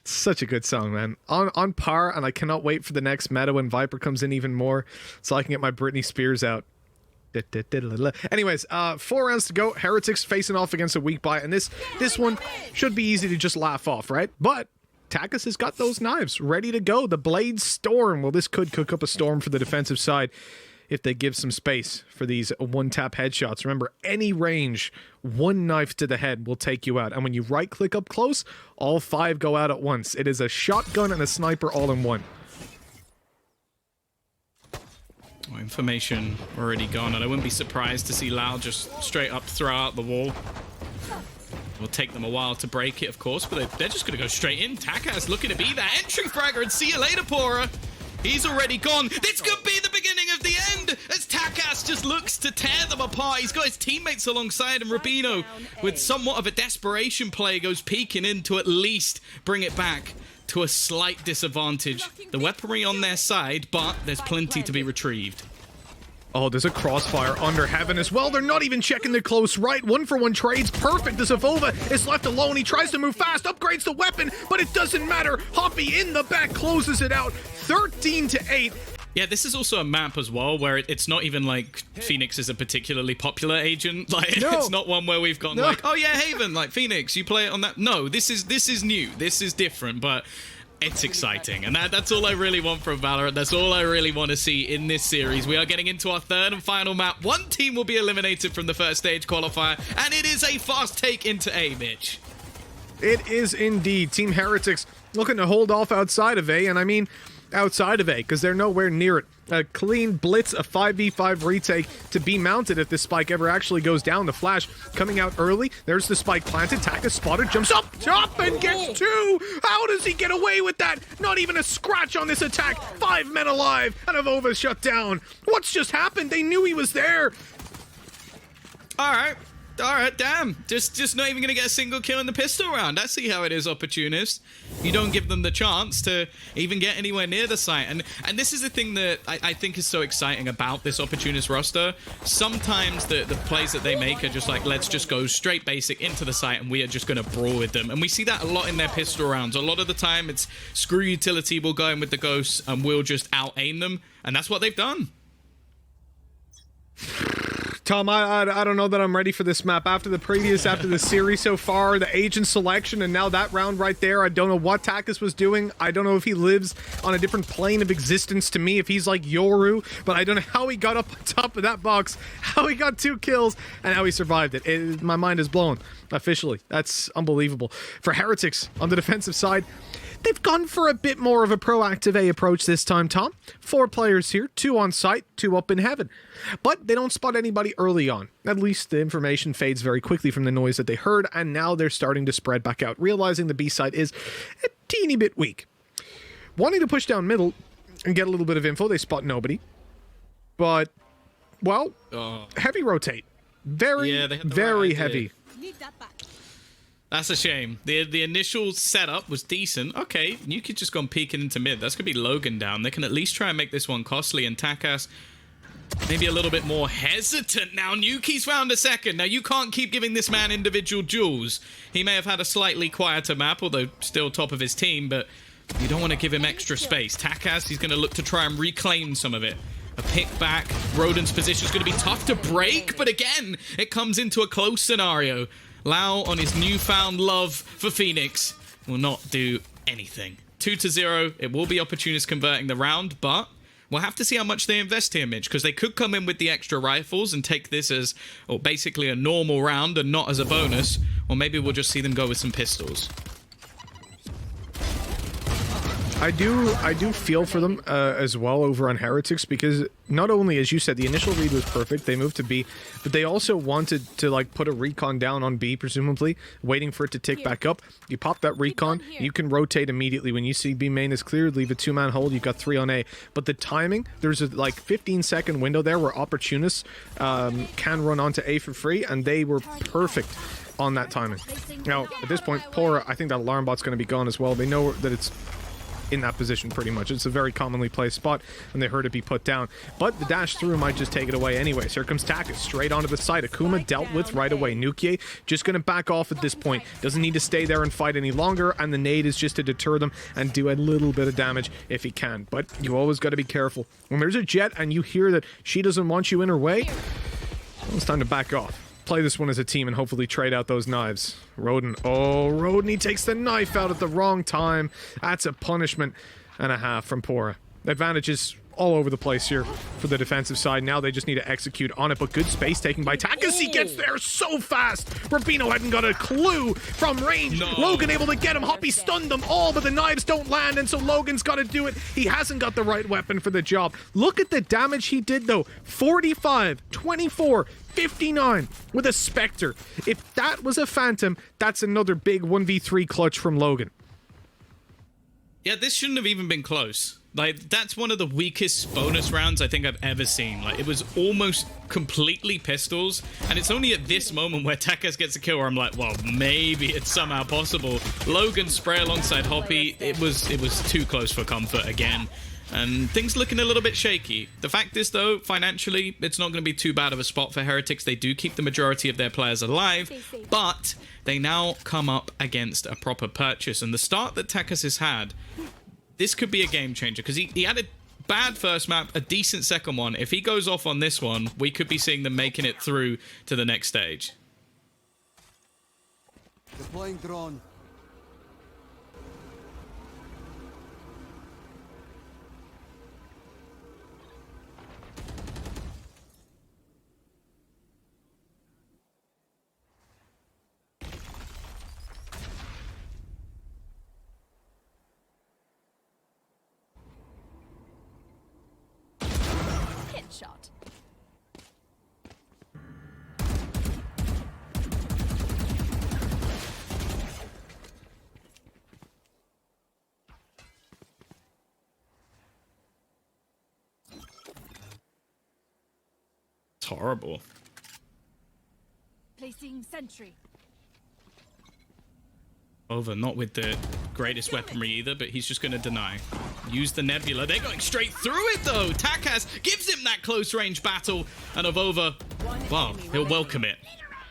Such a good song, man. On par, and I cannot wait for the next meta when Viper comes in even more so I can get my Britney Spears out. Anyways, 4 rounds to go. Heretics facing off against a weak buy, and this one should be easy to just laugh off, right? But Takas has got those knives ready to go. The Blade Storm. Well, this could cook up a storm for the defensive side if they give some space for these one-tap headshots. Remember, any range, 1 knife to the head will take you out. And when you right-click up close, all 5 go out at once. It is a shotgun and a sniper all in one. Well, information already gone, and I wouldn't be surprised to see Lau just straight up throw out the wall. It will take them a while to break it, of course, but they're just going to go straight in. Takas looking to be that entry fragger, and see you later, Pora. He's already gone. This could be the beginning of the end as Takas just looks to tear them apart. He's got his teammates alongside him. Rubino, with somewhat of a desperation play, goes peeking in to at least bring it back to a slight disadvantage. The weaponry on their side, but there's plenty to be retrieved. Oh, there's a crossfire under heaven as well. They're not even checking the close right. 1-for-1 trades. Perfect. As Avova is left alone. He tries to move fast, upgrades the weapon, but it doesn't matter. Hoppy in the back closes it out. 13-8. Yeah, this is also a map as well where it's not even like Phoenix is a particularly popular agent. Like, no. It's not one where we've gone like, oh yeah, Haven, like Phoenix, you play it on that. No, this is new. This is different, but it's exciting, and that's all I really want from Valorant. That's all I really want to see in this series. We are getting into our 3rd and final map. 1 team will be eliminated from the first stage qualifier, and it is a fast take into A, Mitch. It is indeed. Team Heretics looking to hold off outside of A, and I mean outside of A, because they're nowhere near it. A clean blitz, a 5v5 retake to be mounted if this spike ever actually goes down. The flash coming out early. There's the spike planted. Takas spotted, jumps up and gets 2. How does he get away with that? Not even a scratch on this attack. 5 men alive, and Avova shut down. What's just happened? They knew he was there. All right, damn. Just not even going to get a single kill in the pistol round. I see how it is, Opportunists. You don't give them the chance to even get anywhere near the site. And this is the thing that I think is so exciting about this Opportunist roster. Sometimes the plays that they make are just like, let's just go straight basic into the site and we are just going to brawl with them. And we see that a lot in their pistol rounds. A lot of the time it's screw utility, we'll go in with the ghosts and we'll just out-aim them. And that's what they've done. Tom, I don't know that I'm ready for this map. After the series so far, the agent selection, and now that round right there, I don't know what Takas was doing. I don't know if he lives on a different plane of existence to me, if he's like Yoru, but I don't know how he got up on top of that box, how he got 2 kills, and how he survived it. My mind is blown, officially. That's unbelievable. For Heretics, on the defensive side, they've gone for a bit more of a proactive A approach this time, Tom. 4 players here, 2 on site, 2 up in heaven. But they don't spot anybody early on. At least the information fades very quickly from the noise that they heard, and now they're starting to spread back out, realizing the B side is a teeny bit weak. Wanting to push down middle and get a little bit of info, they spot nobody. But, well, heavy rotate. Very heavy. That's a shame. The initial setup was decent. Okay, you could just gone peeking into mid. That's going to be Logan down. They can at least try and make this one costly. And Takas, maybe a little bit more hesitant now. Nuki's found a second. Now, you can't keep giving this man individual jewels. He may have had a slightly quieter map, although still top of his team, but you don't want to give him extra space. Takas, he's going to look to try and reclaim some of it. A pick back. Roden's position is going to be tough to break, but again, it comes into a close scenario. Lau, on his newfound love for Phoenix, will not do anything. 2-0. It will be Opportunists converting the round, but we'll have to see how much they invest here, Mitch, because they could come in with the extra rifles and take this as, or basically a normal round and not as a bonus, or maybe we'll just see them go with some pistols. I do feel for them as well over on Heretics, because not only, as you said, the initial read was perfect, they moved to B, but they also wanted to like put a recon down on B, presumably, waiting for it to tick back up. You pop that recon, you can rotate immediately. When you see B main is cleared, leave a 2-man hold, you've got 3 on A. But the timing, there's a like 15-second window there where Opportunists can run onto A for free, and they were perfect on that timing. Now, at this point, Pora, I think that alarm bot's going to be gone as well. They know that it's in that position pretty much. It's a very commonly placed spot, and they heard it be put down. But the dash through might just take it away anyways. Here comes Takis straight onto the side. Akuma dealt with right away. Nukie just going to back off at this point. Doesn't need to stay there and fight any longer, and the nade is just to deter them and do a little bit of damage if he can. But you always got to be careful. When there's a Jet and you hear that she doesn't want you in her way, well, it's time to back off. Play this one as a team and hopefully trade out those knives. Roden. Oh, Roden, he takes the knife out at the wrong time. That's a punishment and a half from Pora. Advantages all over the place here for the defensive side. Now they just need to execute on it, but good space taken by Takis. He gets there so fast. Rubino hadn't got a clue from range. No. Logan able to get him. Hoppy stunned them all, but the knives don't land, and so Logan's got to do it. He hasn't got the right weapon for the job. Look at the damage he did, though. 45, 24, 59 with a Spectre. If that was a Phantom, that's another big 1v3 clutch from Logan. Yeah, this shouldn't have even been close. Like, that's one of the weakest bonus rounds I think I've ever seen. Like, it was almost completely pistols, and it's only at this moment where Takis gets a kill where I'm like, well, maybe it's somehow possible. Logan spray alongside Hoppy, it was too close for comfort again. And things looking a little bit shaky. The fact is, though, financially, it's not going to be too bad of a spot for Heretics. They do keep the majority of their players alive, but they now come up against a proper purchase. And the start that Takis has had, this could be a game changer, because he had a bad first map, a decent second one. If he goes off on this one, we could be seeing them making it through to the next stage. Deploying drone. Shot. It's horrible. Placing sentry. Over, not with the greatest weaponry either, but he's just going to deny. Use the Nebula. They're going straight through it, though. Takis gives him that close-range battle, and Avova, well, he'll welcome it.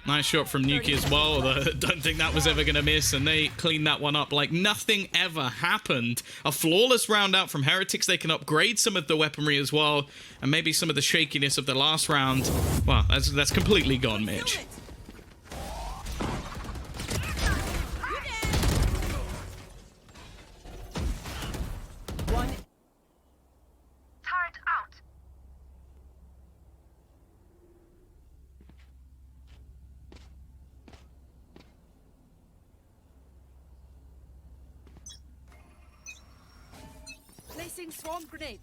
Nice shot from Nuki as well, although I don't think that was ever going to miss, and they cleaned that one up like nothing ever happened. A flawless round out from Heretics. They can upgrade some of the weaponry as well, and maybe some of the shakiness of the last round. Well, that's completely gone, Mitch. Placing swarm grenade.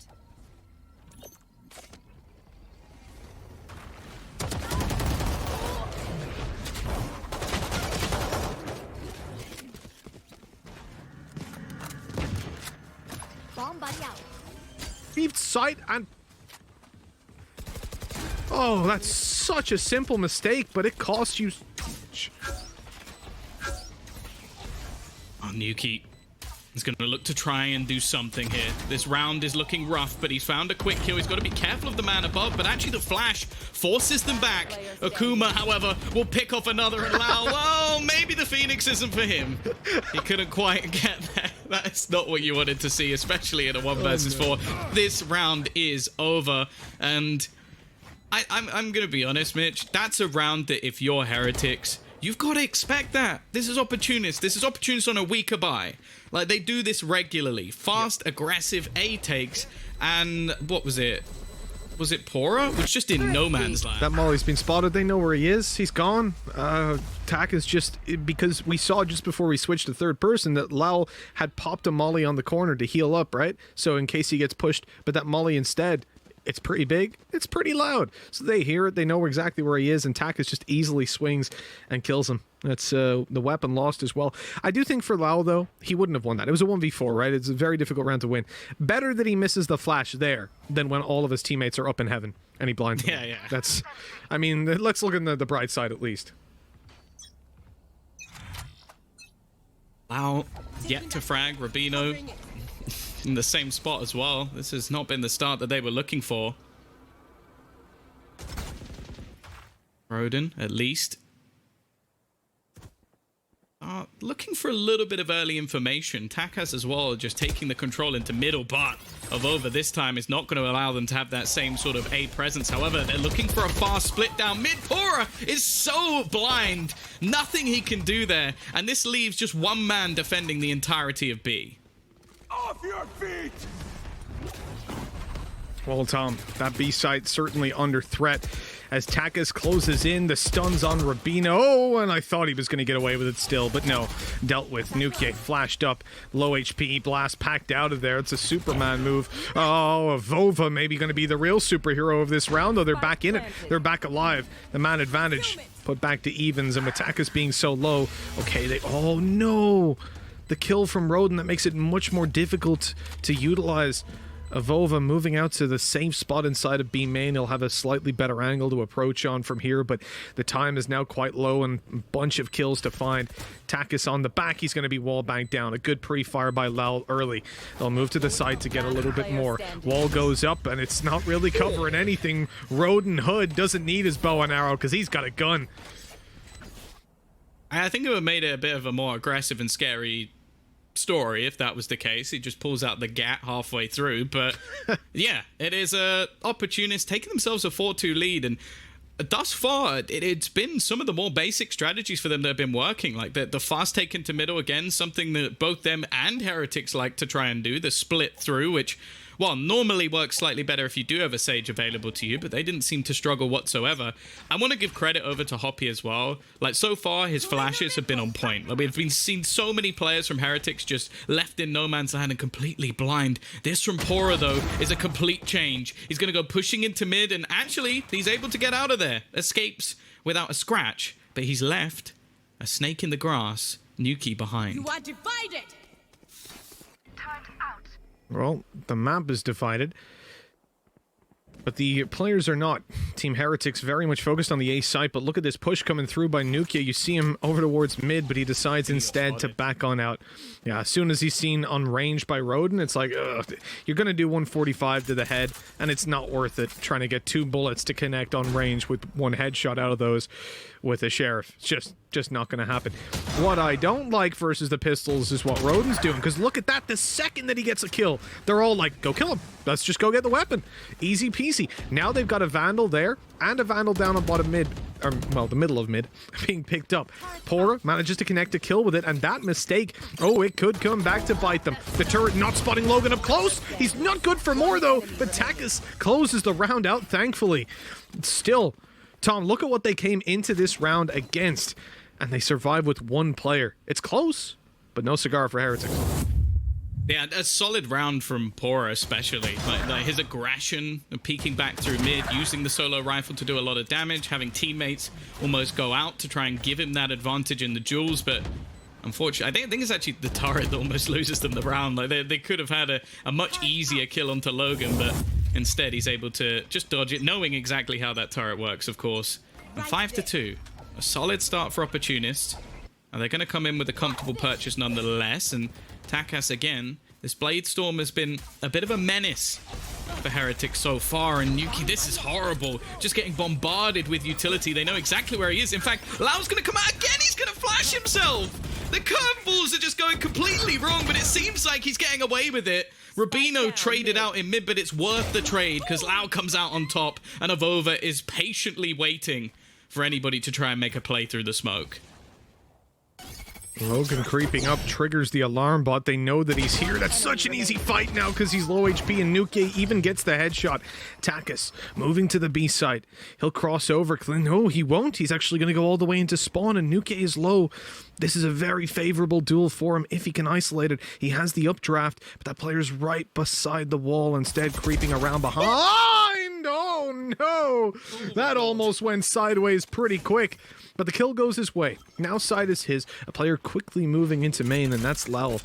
Bomb buddy out. Reeved sight and... Oh, that's such a simple mistake, but it costs you... Oh, Nuki is going to look to try and do something here. This round is looking rough, but he's found a quick kill. He's got to be careful of the man above, but actually the flash forces them back. Akuma, however, will pick off another and allow... Well, maybe the Phoenix isn't for him. He couldn't quite get there. That's not what you wanted to see, especially in a 1 versus 4. This round is over, and I'm going to be honest, Mitch. That's a round that if you're Heretics, you've got to expect that. This is Opportunists. This is Opportunists on a weaker buy. Like, they do this regularly. Fast, aggressive A takes, and what was it? Was it Pora? Which just in no man's land. That Molly's been spotted. They know where he is. He's gone. Tak is just... Because we saw just before we switched to third person that Lau had popped a Molly on the corner to heal up, right? So in case he gets pushed, but that Molly instead... It's pretty big. It's pretty loud. So they hear it. They know exactly where he is. And Takis just easily swings and kills him. That's the weapon lost as well. I do think for Lau, though, he wouldn't have won that. It was a 1v4, right? It's a very difficult round to win. Better that he misses the flash there than when all of his teammates are up in heaven and he blinds them. Yeah. That's... I mean, let's look at the bright side at least. Lau, yet to frag. Rubino in the same spot as well. This has not been the start that they were looking for. Roden, at least. Looking for a little bit of early information. Takas as well, just taking the control into middle, but Avova this time is not going to allow them to have that same sort of A presence. However, they're looking for a fast split down mid. Pora is so blind. Nothing he can do there. And this leaves just one man defending the entirety of B. Off your feet! Well, Tom, that B site certainly under threat as Takas closes in. The stuns on Rubino. Oh, and I thought he was going to get away with it still, but no. Dealt with. Nuke flashed up. Low HP. Blast packed out of there. It's a Superman move. Oh, Avova maybe going to be the real superhero of this round, though they're back in it. They're back alive. The man advantage put back to evens, and with Takas being so low, okay, they... Oh, no! The kill from Roden, that makes it much more difficult to utilize. Avova moving out to the safe spot inside of B main. He'll have a slightly better angle to approach on from here, but the time is now quite low and a bunch of kills to find. Takas on the back. He's going to be wall banked down. A good pre-fire by Lal early. They'll move to the side to get a little bit more. Wall goes up, and it's not really covering anything. Roden Hood doesn't need his bow and arrow because he's got a gun. I think it would have made it a bit of a more aggressive and scary story if that was the case. He just pulls out the gat halfway through, but yeah, it is a Opportunist taking themselves a 4-2 lead, and thus far it's been some of the more basic strategies for them that have been working, like the fast take into middle, again, something that both them and Heretics like to try and do, the split through, which, well, normally works slightly better if you do have a Sage available to you, but they didn't seem to struggle whatsoever. I want to give credit over to Hoppy as well. Like, so far, his flashes have been on point. Like, we've been seeing so many players from Heretics just left in no man's land and completely blind. This from Pora, though, is a complete change. He's going to go pushing into mid, and actually, he's able to get out of there. Escapes without a scratch, but he's left a snake in the grass, Nuki behind. You are divided! Well, the map is divided, but the players are not. Team Heretics very much focused on the A site, but look at this push coming through by Nukia. You see him over towards mid, but he decides instead to back on out. Yeah, as soon as he's seen on range by Roden, it's like, ugh, you're going to do 145 to the head, and it's not worth it trying to get 2 bullets to connect on range with 1 headshot out of those with a Sheriff. It's just not going to happen. What I don't like versus the pistols is what Roden's doing, because look at that. The second that he gets a kill, they're all like, go kill him. Let's just go get the weapon. Easy peasy. Now they've got a Vandal there and a Vandal down on bottom mid, or, well, the middle of mid, being picked up. Pora manages to connect a kill with it, and that mistake, oh, it could come back to bite them. The turret not spotting Logan up close. He's not good for more, though, but Takas closes the round out, thankfully. Still, Tom, look at what they came into this round against, and they survived with 1 player. It's close, but no cigar for Heretics. Yeah, a solid round from Pora, especially. Like his aggression, peeking back through mid, using the solo rifle to do a lot of damage, having teammates almost go out to try and give him that advantage in the duels, but unfortunately, I think it's actually the turret that almost loses them the round. Like they could have had a much easier kill onto Logan, but instead he's able to just dodge it, knowing exactly how that turret works, of course. And 5-2, a solid start for Opportunists. And they're going to come in with a comfortable purchase nonetheless, and Takas again. This Blade Storm has been a bit of a menace for Heretics so far, and Nuki, this is horrible. Just getting bombarded with utility. They know exactly where he is. In fact, Lau's going to come out again. He's going to flash himself. The curveballs are just going completely wrong, but it seems like he's getting away with it. Rubino traded out in mid, but it's worth the trade because Lau comes out on top, and Avova is patiently waiting for anybody to try and make a play through the smoke. Logan creeping up triggers the alarm bot. They know that he's here. That's such an easy fight now because he's low HP, and Nuke even gets the headshot. Takas moving to the B side. He'll cross over. No, he won't. He's actually going to go all the way into spawn, and Nuke is low. This is a very favorable duel for him if he can isolate it. He has the updraft, but that player's right beside the wall, instead creeping around behind. Oh, no! That almost went sideways pretty quick. But the kill goes his way. Now side is his. A player quickly moving into main, and that's Lal.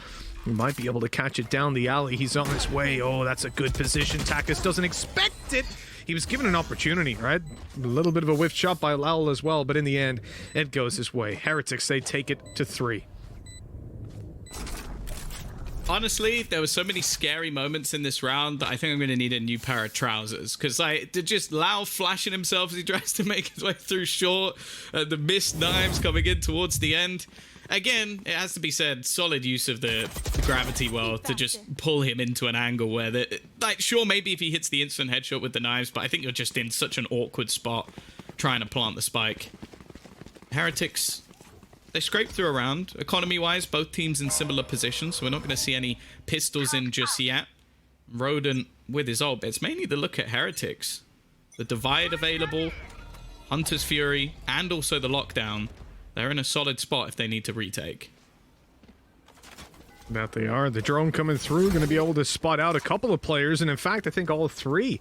He might be able to catch it down the alley. He's on his way. Oh, that's a good position. Takas doesn't expect it. He was given an opportunity, right? A little bit of a whiff shot by Lal as well, but in the end, it goes his way. Heretics, they take it to 3. Honestly, there were so many scary moments in this round that I think I'm going to need a new pair of trousers. Because just Lau flashing himself as he tries to make his way through short. The missed knives coming in towards the end. Again, it has to be said, solid use of the gravity well to just pull him into an angle where, sure, maybe if he hits the instant headshot with the knives, but I think you're just in such an awkward spot trying to plant the spike. Heretics, they scraped through a round. Economy-wise, both teams in similar positions, so we're not going to see any pistols in just yet. Rodent with his ult, but it's mainly the look at Heretics. The Divide available, Hunter's Fury, and also the Lockdown. They're in a solid spot if they need to retake. That they are. The drone coming through, going to be able to spot out a couple of players, and in fact, I think all three.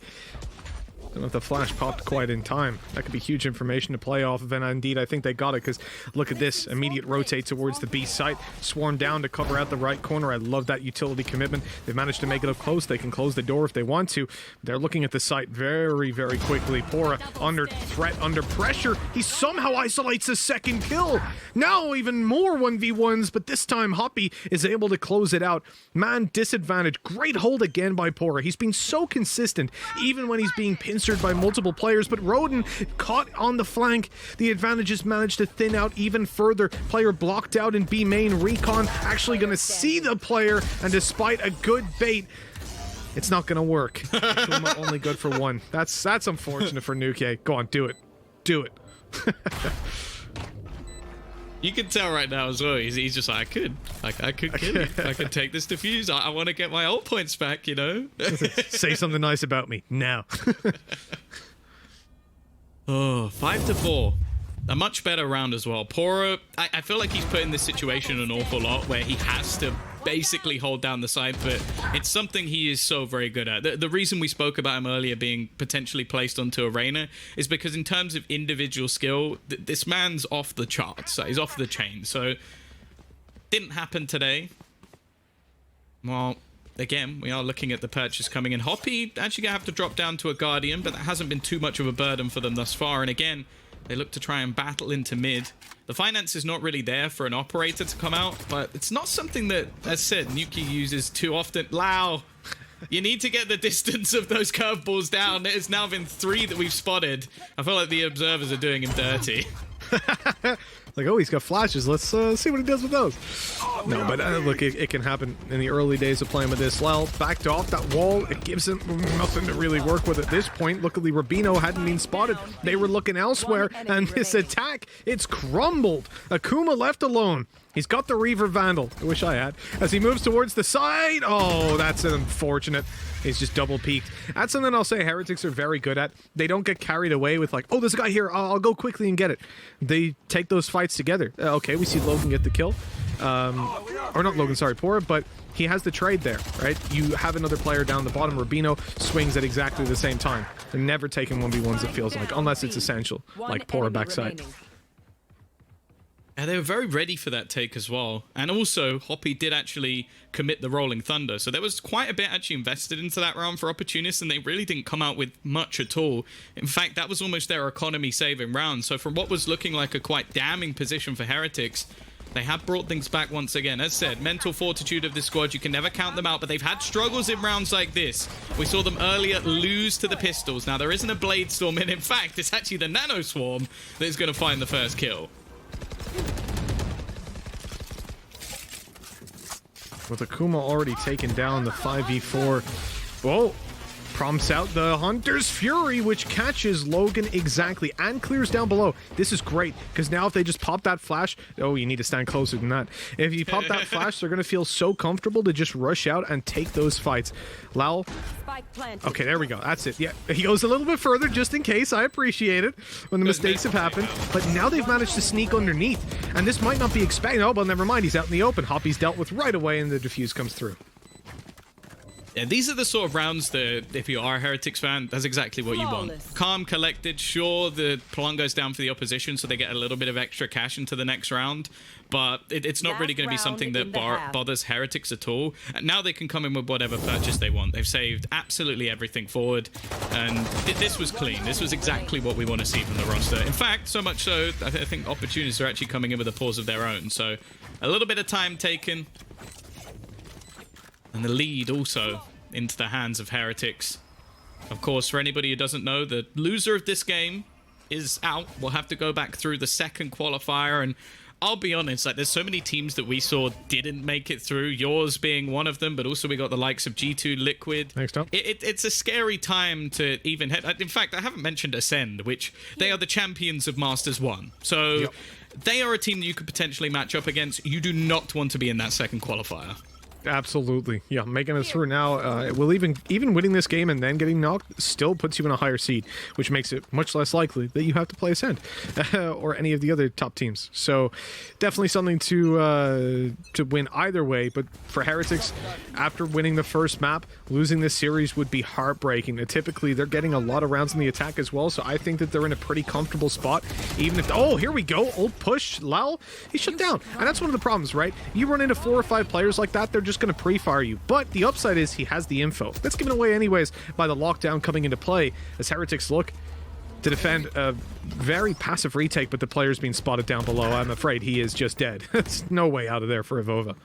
Don't know if the flash popped quite in time. That could be huge information to play off of, and indeed, I think they got it, because look at this. Immediate rotate towards the B site. Swarm down to cover out the right corner. I love that utility commitment. They've managed to make it up close. They can close the door if they want to. They're looking at the site very, very quickly. Pora under threat, under pressure. He somehow isolates a second kill. Now even more 1v1s, but this time Hoppy is able to close it out. Man, disadvantage. Great hold again by Pora. He's been so consistent, even when he's being pincered by multiple players, but Roden caught on the flank. The advantages managed to thin out even further. Player blocked out in B main. Recon actually going to see the player, and despite a good bait, it's not going to work. Kuma only good for one. That's unfortunate for Nuke. Go on, do it. Do it. You can tell right now as well, he's just like, I could kill you. I could take this defuse. I want to get my ult points back, you know? Say something nice about me now. Oh, 5-4. A much better round as well. Pora, I feel like he's put in this situation an awful lot where he has to basically hold down the side, but it's something he is so very good at. The reason we spoke about him earlier being potentially placed onto Arena is because in terms of individual skill, this man's off the charts. He's off the chain. So, didn't happen today. Well, again, we are looking at the purchase coming in. Hoppy actually going to have to drop down to a Guardian, but that hasn't been too much of a burden for them thus far. And again, they look to try and battle into mid. The finance is not really there for an operator to come out, but it's not something that, as said, Nuki uses too often. Lau, you need to get the distance of those curveballs down. It's now been 3 that we've spotted. I feel like the observers are doing him dirty. Like, oh, he's got flashes. Let's see what he does with those. No, but look, it can happen in the early days of playing with this. Lau backed off that wall. It gives him nothing to really work with at this point. Luckily, Rubino hadn't been spotted. They were looking elsewhere, and this attack, it's crumbled. Akuma left alone. He's got the Reaver Vandal. I wish I had. As he moves towards the side. Oh, that's unfortunate. He's just double peeked. That's something I'll say Heretics are very good at. They don't get carried away with like, oh, there's a guy here. I'll go quickly and get it. They take those fights together. Okay, we see Logan get the kill. Or not Logan, sorry, Pora, but he has the trade there, right? You have another player down the bottom. Rubino swings at exactly the same time. They're never taking 1v1s, it feels like, unless it's essential, like Pora backside. Yeah, they were very ready for that take as well. And also, Hoppy did actually commit the Rolling Thunder. So there was quite a bit actually invested into that round for Opportunists, and they really didn't come out with much at all. In fact, that was almost their economy-saving round. So from what was looking like a quite damning position for Heretics, they have brought things back once again. As said, mental fortitude of this squad, you can never count them out, but they've had struggles in rounds like this. We saw them earlier lose to the Pistols. Now, there isn't a Blade Storm, and in fact, it's actually the Nano Swarm that is going to find the first kill. With Akuma already taken down the 5v4. Whoa! Prompts out the Hunter's Fury, which catches Logan exactly and clears down below. This is great, because now if they just pop that flash... Oh, you need to stand closer than that. If you pop that flash, they're going to feel so comfortable to just rush out and take those fights. Lau... Okay, there we go. That's it. Yeah, he goes a little bit further just in case. I appreciate it when the mistakes have happened. But now they've managed to sneak underneath. And this might not be expected. Oh, but never mind. He's out in the open. Hoppy's dealt with right away, and the defuse comes through. Yeah, these are the sort of rounds that, if you are a Heretics fan, that's exactly what you want. Calm, collected. Sure, the plum goes down for the opposition, so they get a little bit of extra cash into the next round. But it's not really going to be something that bothers Heretics at all. And now they can come in with whatever purchase they want. They've saved absolutely everything forward. And this was clean. This was exactly what we want to see from the roster. In fact, so much so, I think Opportunists are actually coming in with a pause of their own. So a little bit of time taken. And the lead also into the hands of Heretics. Of course, for anybody who doesn't know, the loser of this game is out. We'll have to go back through the second qualifier, and I'll be honest, like, there's so many teams that we saw didn't make it through, yours being one of them, but also we got the likes of G2, Liquid. Next up. It's a scary time to even head. In fact, I haven't mentioned Ascend, which they are the champions of Masters 1. So they are a team that you could potentially match up against. You do not want to be in that second qualifier. Absolutely. Yeah, making it through now. Will even winning this game and then getting knocked still puts you in a higher seed, which makes it much less likely that you have to play Ascend or any of the other top teams. So definitely something to win either way. But for Heretics, after winning the first map, losing this series would be heartbreaking. Typically, they're getting a lot of rounds in the attack as well, so I think that they're in a pretty comfortable spot. Even if, oh, here we go, old push, Lau, he's shut down. And that's one of the problems, right? You run into 4 or 5 players like that, they're just going to pre-fire you. But the upside is he has the info. That's given away anyways by the lockdown coming into play as Heretics look to defend a very passive retake, but the player's being spotted down below. I'm afraid he is just dead. There's no way out of there for Evova.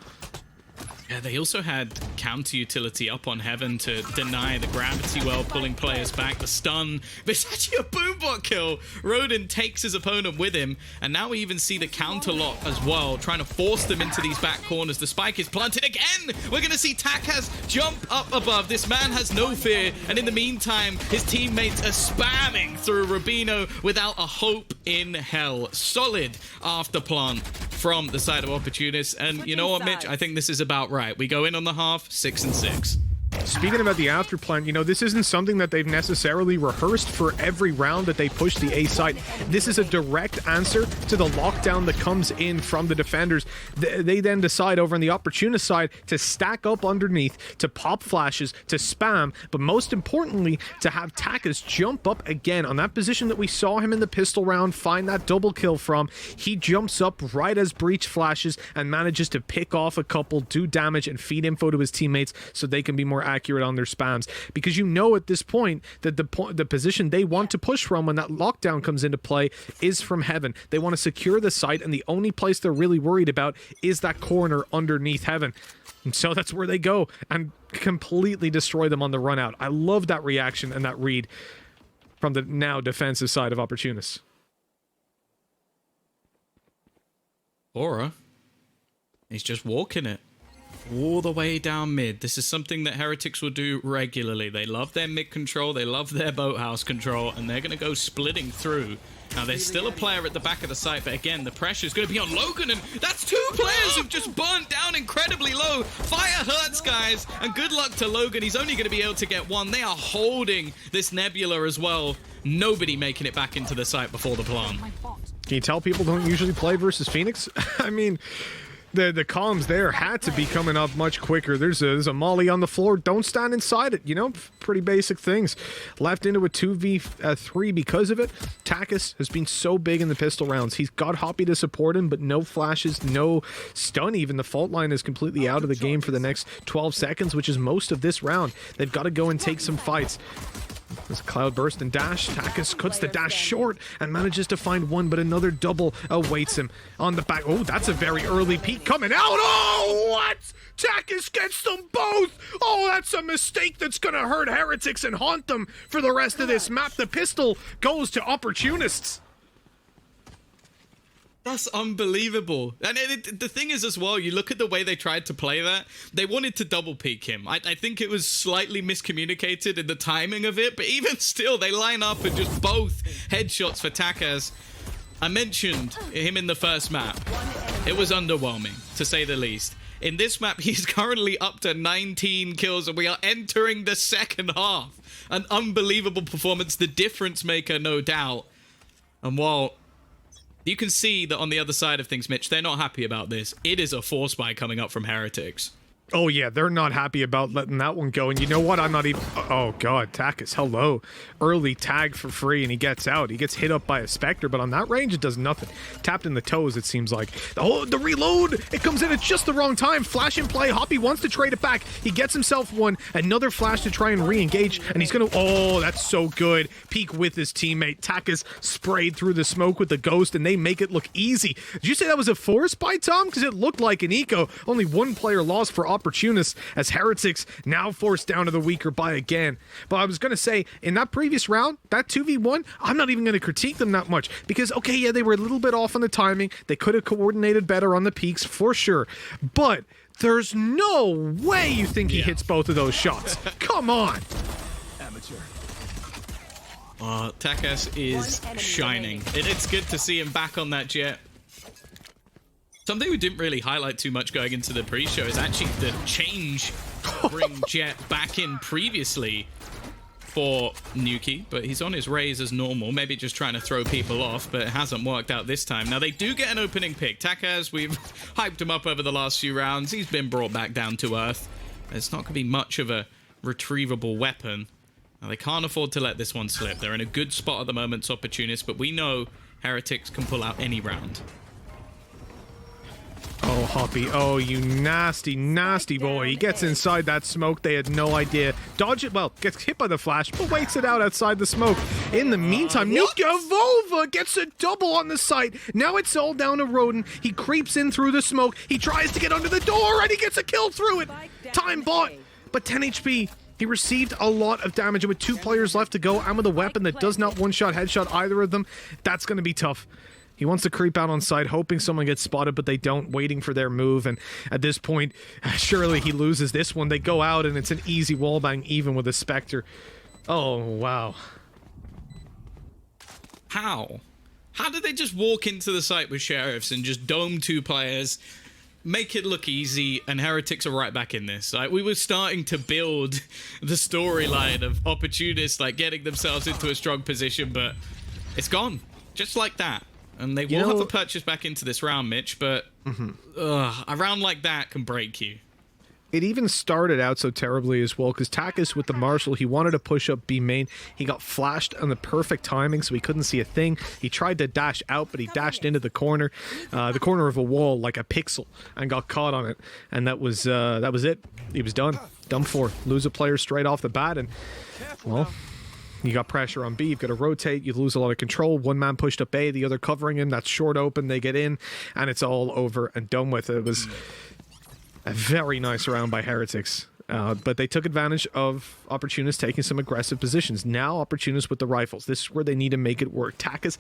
Yeah, they also had counter utility up on Heaven to deny the gravity well, pulling players back. The stun, but it's actually a boombot kill. Rodin takes his opponent with him, and now we even see the counter lock as well, trying to force them into these back corners. The spike is planted again. We're going to see Takas jump up above. This man has no fear, and in the meantime, his teammates are spamming through Rubino without a hope in hell. Solid after plant from the side of Opportunists, and you know what, Mitch? I think this is about right. We go in on the half, 6-6. Speaking about the after plan, you know, this isn't something that they've necessarily rehearsed for every round that they push the A site. This is a direct answer to the lockdown that comes in from the defenders. They then decide over on the Opportunist side to stack up underneath, to pop flashes, to spam, but most importantly, to have Takas jump up again on that position that we saw him in the pistol round find that double kill from. He jumps up right as Breach flashes and manages to pick off a couple, do damage, and feed info to his teammates so they can be more accurate on their spams, because you know at this point that the position they want to push from when that lockdown comes into play is from Heaven. They want to secure the site, and the only place they're really worried about is that corner underneath Heaven. And so that's where they go and completely destroy them on the run out. I love that reaction and that read from the now defensive side of Opportunists. Aura, he's just walking it all the way down mid. This is something that Heretics will do regularly. They love their mid control, they love their boathouse control, and they're going to go splitting through. Now, there's still a player at the back of the site, but again, the pressure is going to be on Logan, and that's 2 players who've just burnt down incredibly low. Fire hurts, guys, and good luck to Logan. He's only going to be able to get 1. They are holding this Nebula as well. Nobody making it back into the site before the plant. Can you tell people don't usually play versus Phoenix? I mean, the columns there had to be coming up much quicker. There's a molly on the floor. Don't stand inside it. You know, pretty basic things. Left into a 2v3 because of it. Takas has been so big in the pistol rounds. He's got Hoppy to support him, but no flashes, no stun even. The fault line is completely out of the game for the next 12 seconds, which is most of this round. They've got to go and take some fights. There's a cloud burst and dash. Takas cuts the dash short and manages to find 1, but another double awaits him on the back. Oh, that's a very early peek coming out. Oh, what? Takas gets them both. Oh, that's a mistake that's going to hurt Heretics and haunt them for the rest of this map. The pistol goes to Opportunists. That's unbelievable. And the thing is as well, you look at the way they tried to play that. They wanted to double peek him. I think it was slightly miscommunicated in the timing of it, but even still, they line up and just both headshots for Takas. I mentioned him in the first map. It was underwhelming, to say the least. In this map, he's currently up to 19 kills, and we are entering the second half. An unbelievable performance, the difference maker, no doubt. And while you can see that on the other side of things, Mitch, they're not happy about this. It is a force buy coming up from Heretics. Oh, yeah, they're not happy about letting that one go. And you know what? I'm not even... Oh, God, Takas, hello. Early tag for free, and he gets out. He gets hit up by a Spectre, but on that range, it does nothing. Tapped in the toes, it seems like. Oh, the reload! It comes in at just the wrong time. Flash in play. Hoppy wants to trade it back. He gets himself 1. Another flash to try and re-engage, and he's going to... Oh, that's so good. Peek with his teammate. Takas sprayed through the smoke with the ghost, and they make it look easy. Did you say that was a force buy, Tom? Because it looked like an eco. Only 1 player lost for Opportunists. Opportunists as Heretics now forced down to the weaker by again. But I was going to say, in that previous round, that 2v1, I'm not even going to critique them that much because, okay, yeah, they were a little bit off on the timing. They could have coordinated better on the peaks for sure. But there's no way you think he hits both of those shots. Come on. Amateur. Takas is shining. It's good to see him back on that jet. Something we didn't really highlight too much going into the pre-show is actually the change bring Jet back in previously for Nuki, but he's on his raise as normal, maybe just trying to throw people off, but it hasn't worked out this time. Now they do get an opening pick. Takas, we've hyped him up over the last few rounds. He's been brought back down to earth. It's not going to be much of a retrievable weapon. Now they can't afford to let this one slip. They're in a good spot at the moment, Opportunists, but we know Heretics can pull out any round. Oh, Hoppy. Oh, you nasty, nasty boy. He gets inside that smoke. They had no idea. Dodge it. Well, gets hit by the flash, but waits it out outside the smoke. In the meantime, Volva gets a double on the site. Now it's all down to Rodin. He creeps in through the smoke. He tries to get under the door, and he gets a kill through it. Time bought, but 10 HP. He received a lot of damage, and with 2 players left to go, and with a weapon that does not one-shot headshot either of them, that's going to be tough. He wants to creep out on site, hoping someone gets spotted, but they don't, waiting for their move. And at this point, surely he loses this one. They go out, and it's an easy wallbang, even with a Spectre. Oh, wow. How? How did they just walk into the site with Sheriffs and just dome 2 players, make it look easy, and Heretics are right back in this? Like, we were starting to build the storyline of Opportunists, like, getting themselves into a strong position, but it's gone. Just like that. And they will have a purchase back into this round, Mitch, but a round like that can break you. It even started out so terribly as well, because Takas with the Marshal, he wanted to push up B main. He got flashed on the perfect timing, so he couldn't see a thing. He tried to dash out, but he dashed into the corner of a wall like a pixel, and got caught on it. And that was it. He was done. Done for. Lose a player straight off the bat, and, well, you got pressure on B, you've got to rotate, you lose a lot of control. One man pushed up A, the other covering him, that's short open, they get in, and it's all over and done with. It was a very nice round by Heretics. But they took advantage of Opportunists taking some aggressive positions. Now Opportunists with the rifles. This is where they need to make it work. Takas,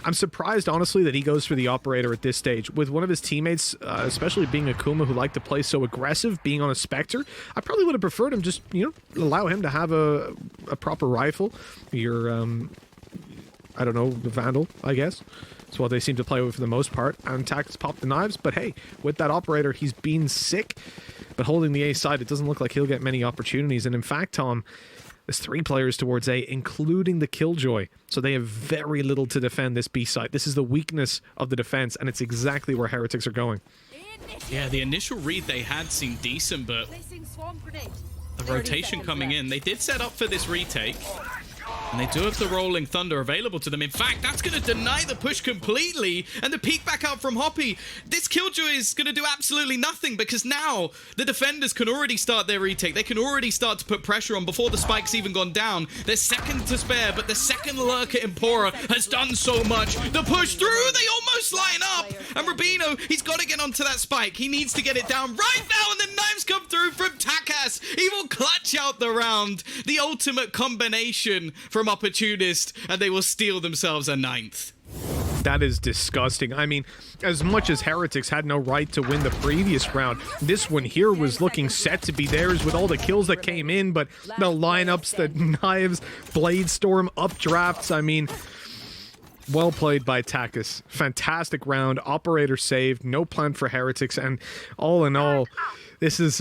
I'm surprised, honestly, that he goes for the Operator at this stage. With one of his teammates, especially being Akuma, who liked to play so aggressive, being on a Spectre, I probably would have preferred him just, allow him to have a proper rifle. Your, I don't know, the Vandal, I guess. That's what they seem to play with for the most part. And Takas popped the knives, but hey, with that Operator, he's been sick. But holding the A side, it doesn't look like he'll get many opportunities. And in fact, Tom, there's 3 players towards A, including the Killjoy. So they have very little to defend this B side. This is the weakness of the defense, and it's exactly where Heretics are going. Yeah, the initial read they had seemed decent, but the rotation coming in, they did set up for this retake. And they do have the Rolling Thunder available to them. In fact, that's going to deny the push completely. And the peek back out from Hoppy. This Killjoy is going to do absolutely nothing, because now the defenders can already start their retake. They can already start to put pressure on before the spike's even gone down. There's seconds to spare, but the second lurker Empora has done so much. The push through, they almost line up. And Rubino, he's got to get onto that spike. He needs to get it down right now, and the knives come through from Takas. He will clutch out the round. The ultimate combination from Opportunist, and they will steal themselves a 9th. That is disgusting. I mean, as much as Heretics had no right to win the previous round, this one here was looking set to be theirs with all the kills that came in, but the lineups, the knives, Blade Storm, updrafts, I mean, well played by Takas. Fantastic round, Operator saved, no plan for Heretics, and all in all, this is,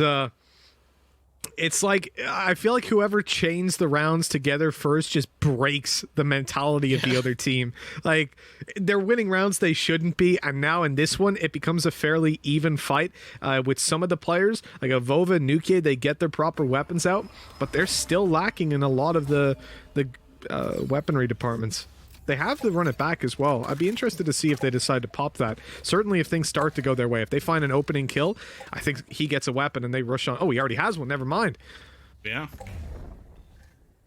it's like, I feel like whoever chains the rounds together first just breaks the mentality of the other team. Like, they're winning rounds they shouldn't be, and now in this one, it becomes a fairly even fight with some of the players. Like Vova and Nuki, they get their proper weapons out, but they're still lacking in a lot of the weaponry departments. They have to run it back as well. I'd be interested to see if they decide to pop that. Certainly if things start to go their way. If they find an opening kill, I think he gets a weapon and they rush on. Oh, he already has one. Never mind. Yeah.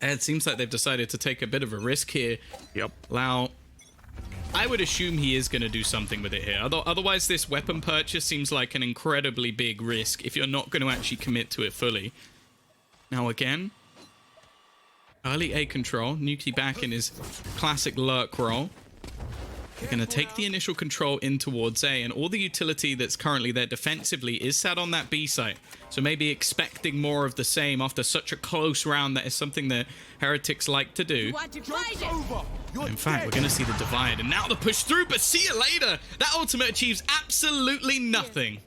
And it seems like they've decided to take a bit of a risk here. Yep. Allow I would assume he is going to do something with it here. Otherwise, this weapon purchase seems like an incredibly big risk if you're not going to actually commit to it fully. Now again, early A control. Nuki back in his classic lurk role. They're going to take the initial control in towards A, and all the utility that's currently there defensively is sat on that B site. So maybe expecting more of the same after such a close round. That is something that Heretics like to do. In fact, we're going to see the divide, and now the push through, but see you later. That ultimate achieves absolutely nothing.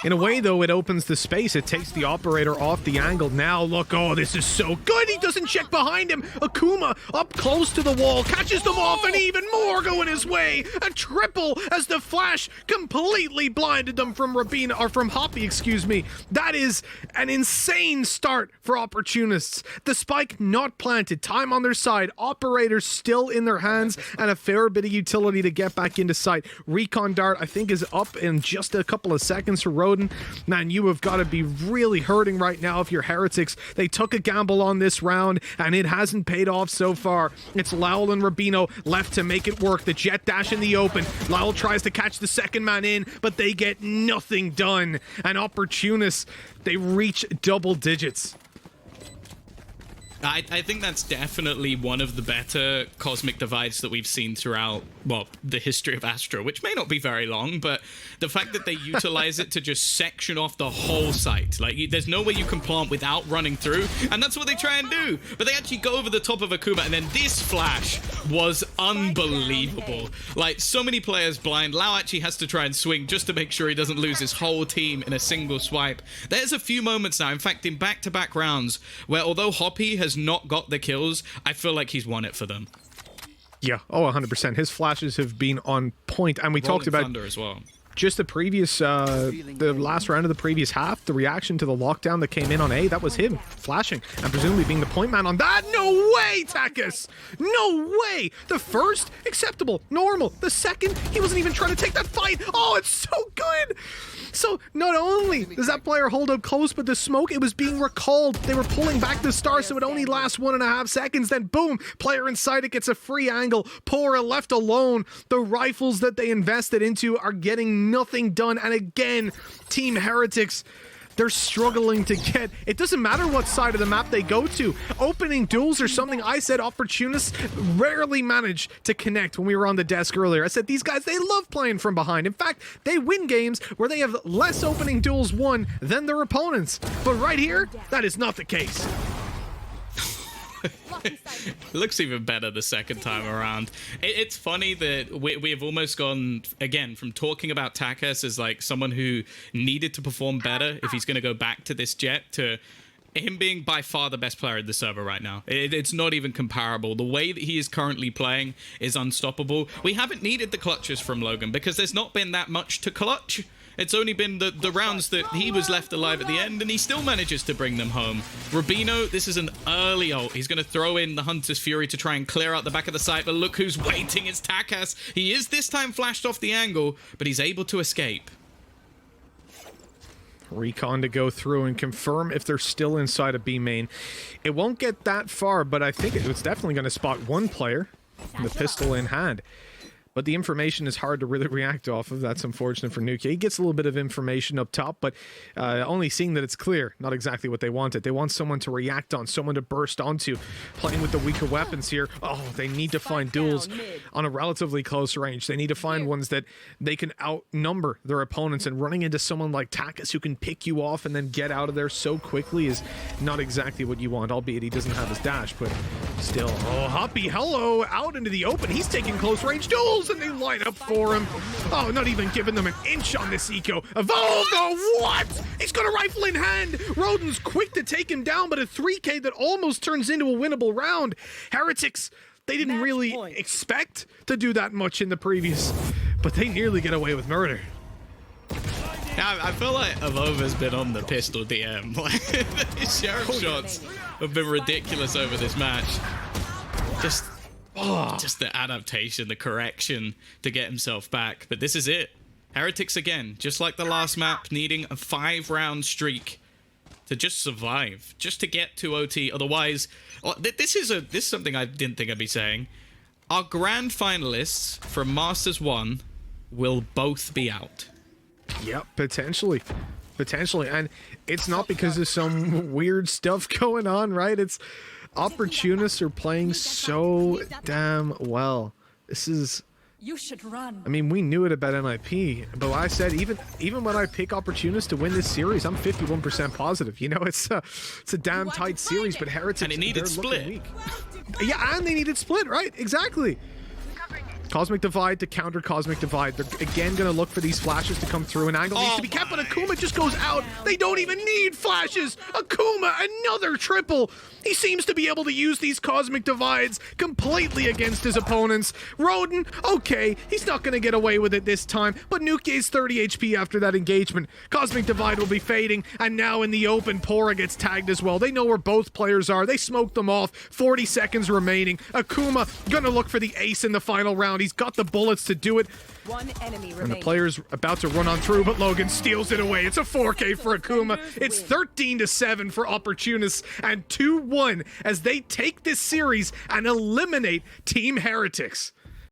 In a way, though, it opens the space. It takes the operator off the angle. Now, look, oh, this is so good. He doesn't check behind him. Akuma up close to the wall, catches them off, and even more going his way. A triple as the flash completely blinded them from Rabina, or from Hoppy, excuse me. That is an insane start for Opportunists. The spike not planted, time on their side, operators still in their hands, and a fair bit of utility to get back into sight. Recon Dart, I think, is up in just a couple of seconds for Roden. Man, you have got to be really hurting right now if you're Heretics. They took a gamble on this round, and it hasn't paid off so far. It's Lowell and Rubino left to make it work. The jet dash in the open. Lowell tries to catch the second man in, but they get nothing done. And Opportunists, they reach double digits. I think that's definitely one of the better cosmic divides that we've seen throughout, well, the history of Astra, which may not be very long, but the fact that they utilize it to just section off the whole site. Like, there's no way you can plant without running through, and that's what they try and do. But they actually go over the top of Akuma, and then this flash was unbelievable. Like, so many players blind. Lau actually has to try and swing just to make sure he doesn't lose his whole team in a single swipe. There's a few moments now, in fact, in back-to-back rounds, where although Hoppy has not got the kills, I feel like he's won it for them. Yeah, oh, 100%. His flashes have been on point, and we talked about Thunder as well. Just the previous, the last round of the previous half, the reaction to the lockdown that came in on A, that was him flashing and presumably being the point man on that. No way, Takis! No way! The first, acceptable, normal. The second, he wasn't even trying to take that fight. Oh, it's so good! So not only does that player hold up close, but the smoke, it was being recalled. They were pulling back the star, so it only lasts 1.5 seconds. Then boom, player inside it gets a free angle. Pora left alone. The rifles that they invested into are getting nothing done. And again, Team Heretics, they're struggling to get. It doesn't matter what side of the map they go to. Opening duels are something I said Opportunists rarely manage to connect when we were on the desk earlier. I said these guys, they love playing from behind. In fact, they win games where they have less opening duels won than their opponents. But right here, that is not the case. It looks even better the second time around. It's funny that we have almost gone, again, from talking about Takas as like someone who needed to perform better if he's going to go back to this jet, to him being by far the best player in the server right now. It's not even comparable. The way that he is currently playing is unstoppable. We haven't needed the clutches from Logan because there's not been that much to clutch. It's only been the rounds that he was left alive at the end, and he still manages to bring them home. Rubino, this is an early ult. He's going to throw in the Hunter's Fury to try and clear out the back of the site, but look who's waiting. It's Takas. He is this time flashed off the angle, but he's able to escape. Recon to go through and confirm if they're still inside of B main. It won't get that far, but I think it's definitely going to spot one player, the pistol in hand. But the information is hard to really react off of. That's unfortunate for Nuki. He gets a little bit of information up top, but only seeing that it's clear, not exactly what they wanted. They want someone to react on, someone to burst onto. Playing with the weaker weapons here. Oh, they need to find duels on a relatively close range. They need to find ones that they can outnumber their opponents, and running into someone like Takas who can pick you off and then get out of there so quickly is not exactly what you want, albeit he doesn't have his dash, but still. Oh, Hoppy, hello, out into the open. He's taking close range duels, and they line up for him. Oh, not even giving them an inch on this eco. Evolvo, what? He's got a rifle in hand. Roden's quick to take him down, but a 3K that almost turns into a winnable round. Heretics, they didn't really expect to do that much in the previous, but they nearly get away with murder. Yeah, I feel like Evova's been on the pistol DM. The sheriff shots have been ridiculous over this match. Just the adaptation, the correction to get himself back. But this is it. Heretics again, just like the last map, needing a 5-round streak to just survive, just to get to OT. Otherwise, this is something I didn't think I'd be saying. Our grand finalists from Masters 1 will both be out. Yep, potentially. Potentially. And it's not because of some weird stuff going on, right? It's Opportunists are playing so damn well. This is... You should run. I mean, we knew it about NIP, but I said even when I pick Opportunists to win this series, I'm 51% positive. You know, it's a damn tight series, but Heretics, And it needed they're looking split. weak. Yeah, and they needed split, right? Exactly. Cosmic Divide to counter Cosmic Divide. They're again going to look for these flashes to come through. An angle needs to be kept, but Akuma just goes out. They don't even need flashes. Akuma, another triple. He seems to be able to use these Cosmic Divides completely against his opponents. Rodin, okay, he's not going to get away with it this time, but Nuke's 30 HP after that engagement. Cosmic Divide will be fading, and now in the open, Pora gets tagged as well. They know where both players are. They smoked them off. 40 seconds remaining. Akuma going to look for the ace in the final round. He's got the bullets to do it. One enemy And the remaining. player's about to run on through, but Logan steals it away. It's a 4K for Akuma. It's 13-7 for Opportunists and 2-1 as they take this series and eliminate Team Heretics.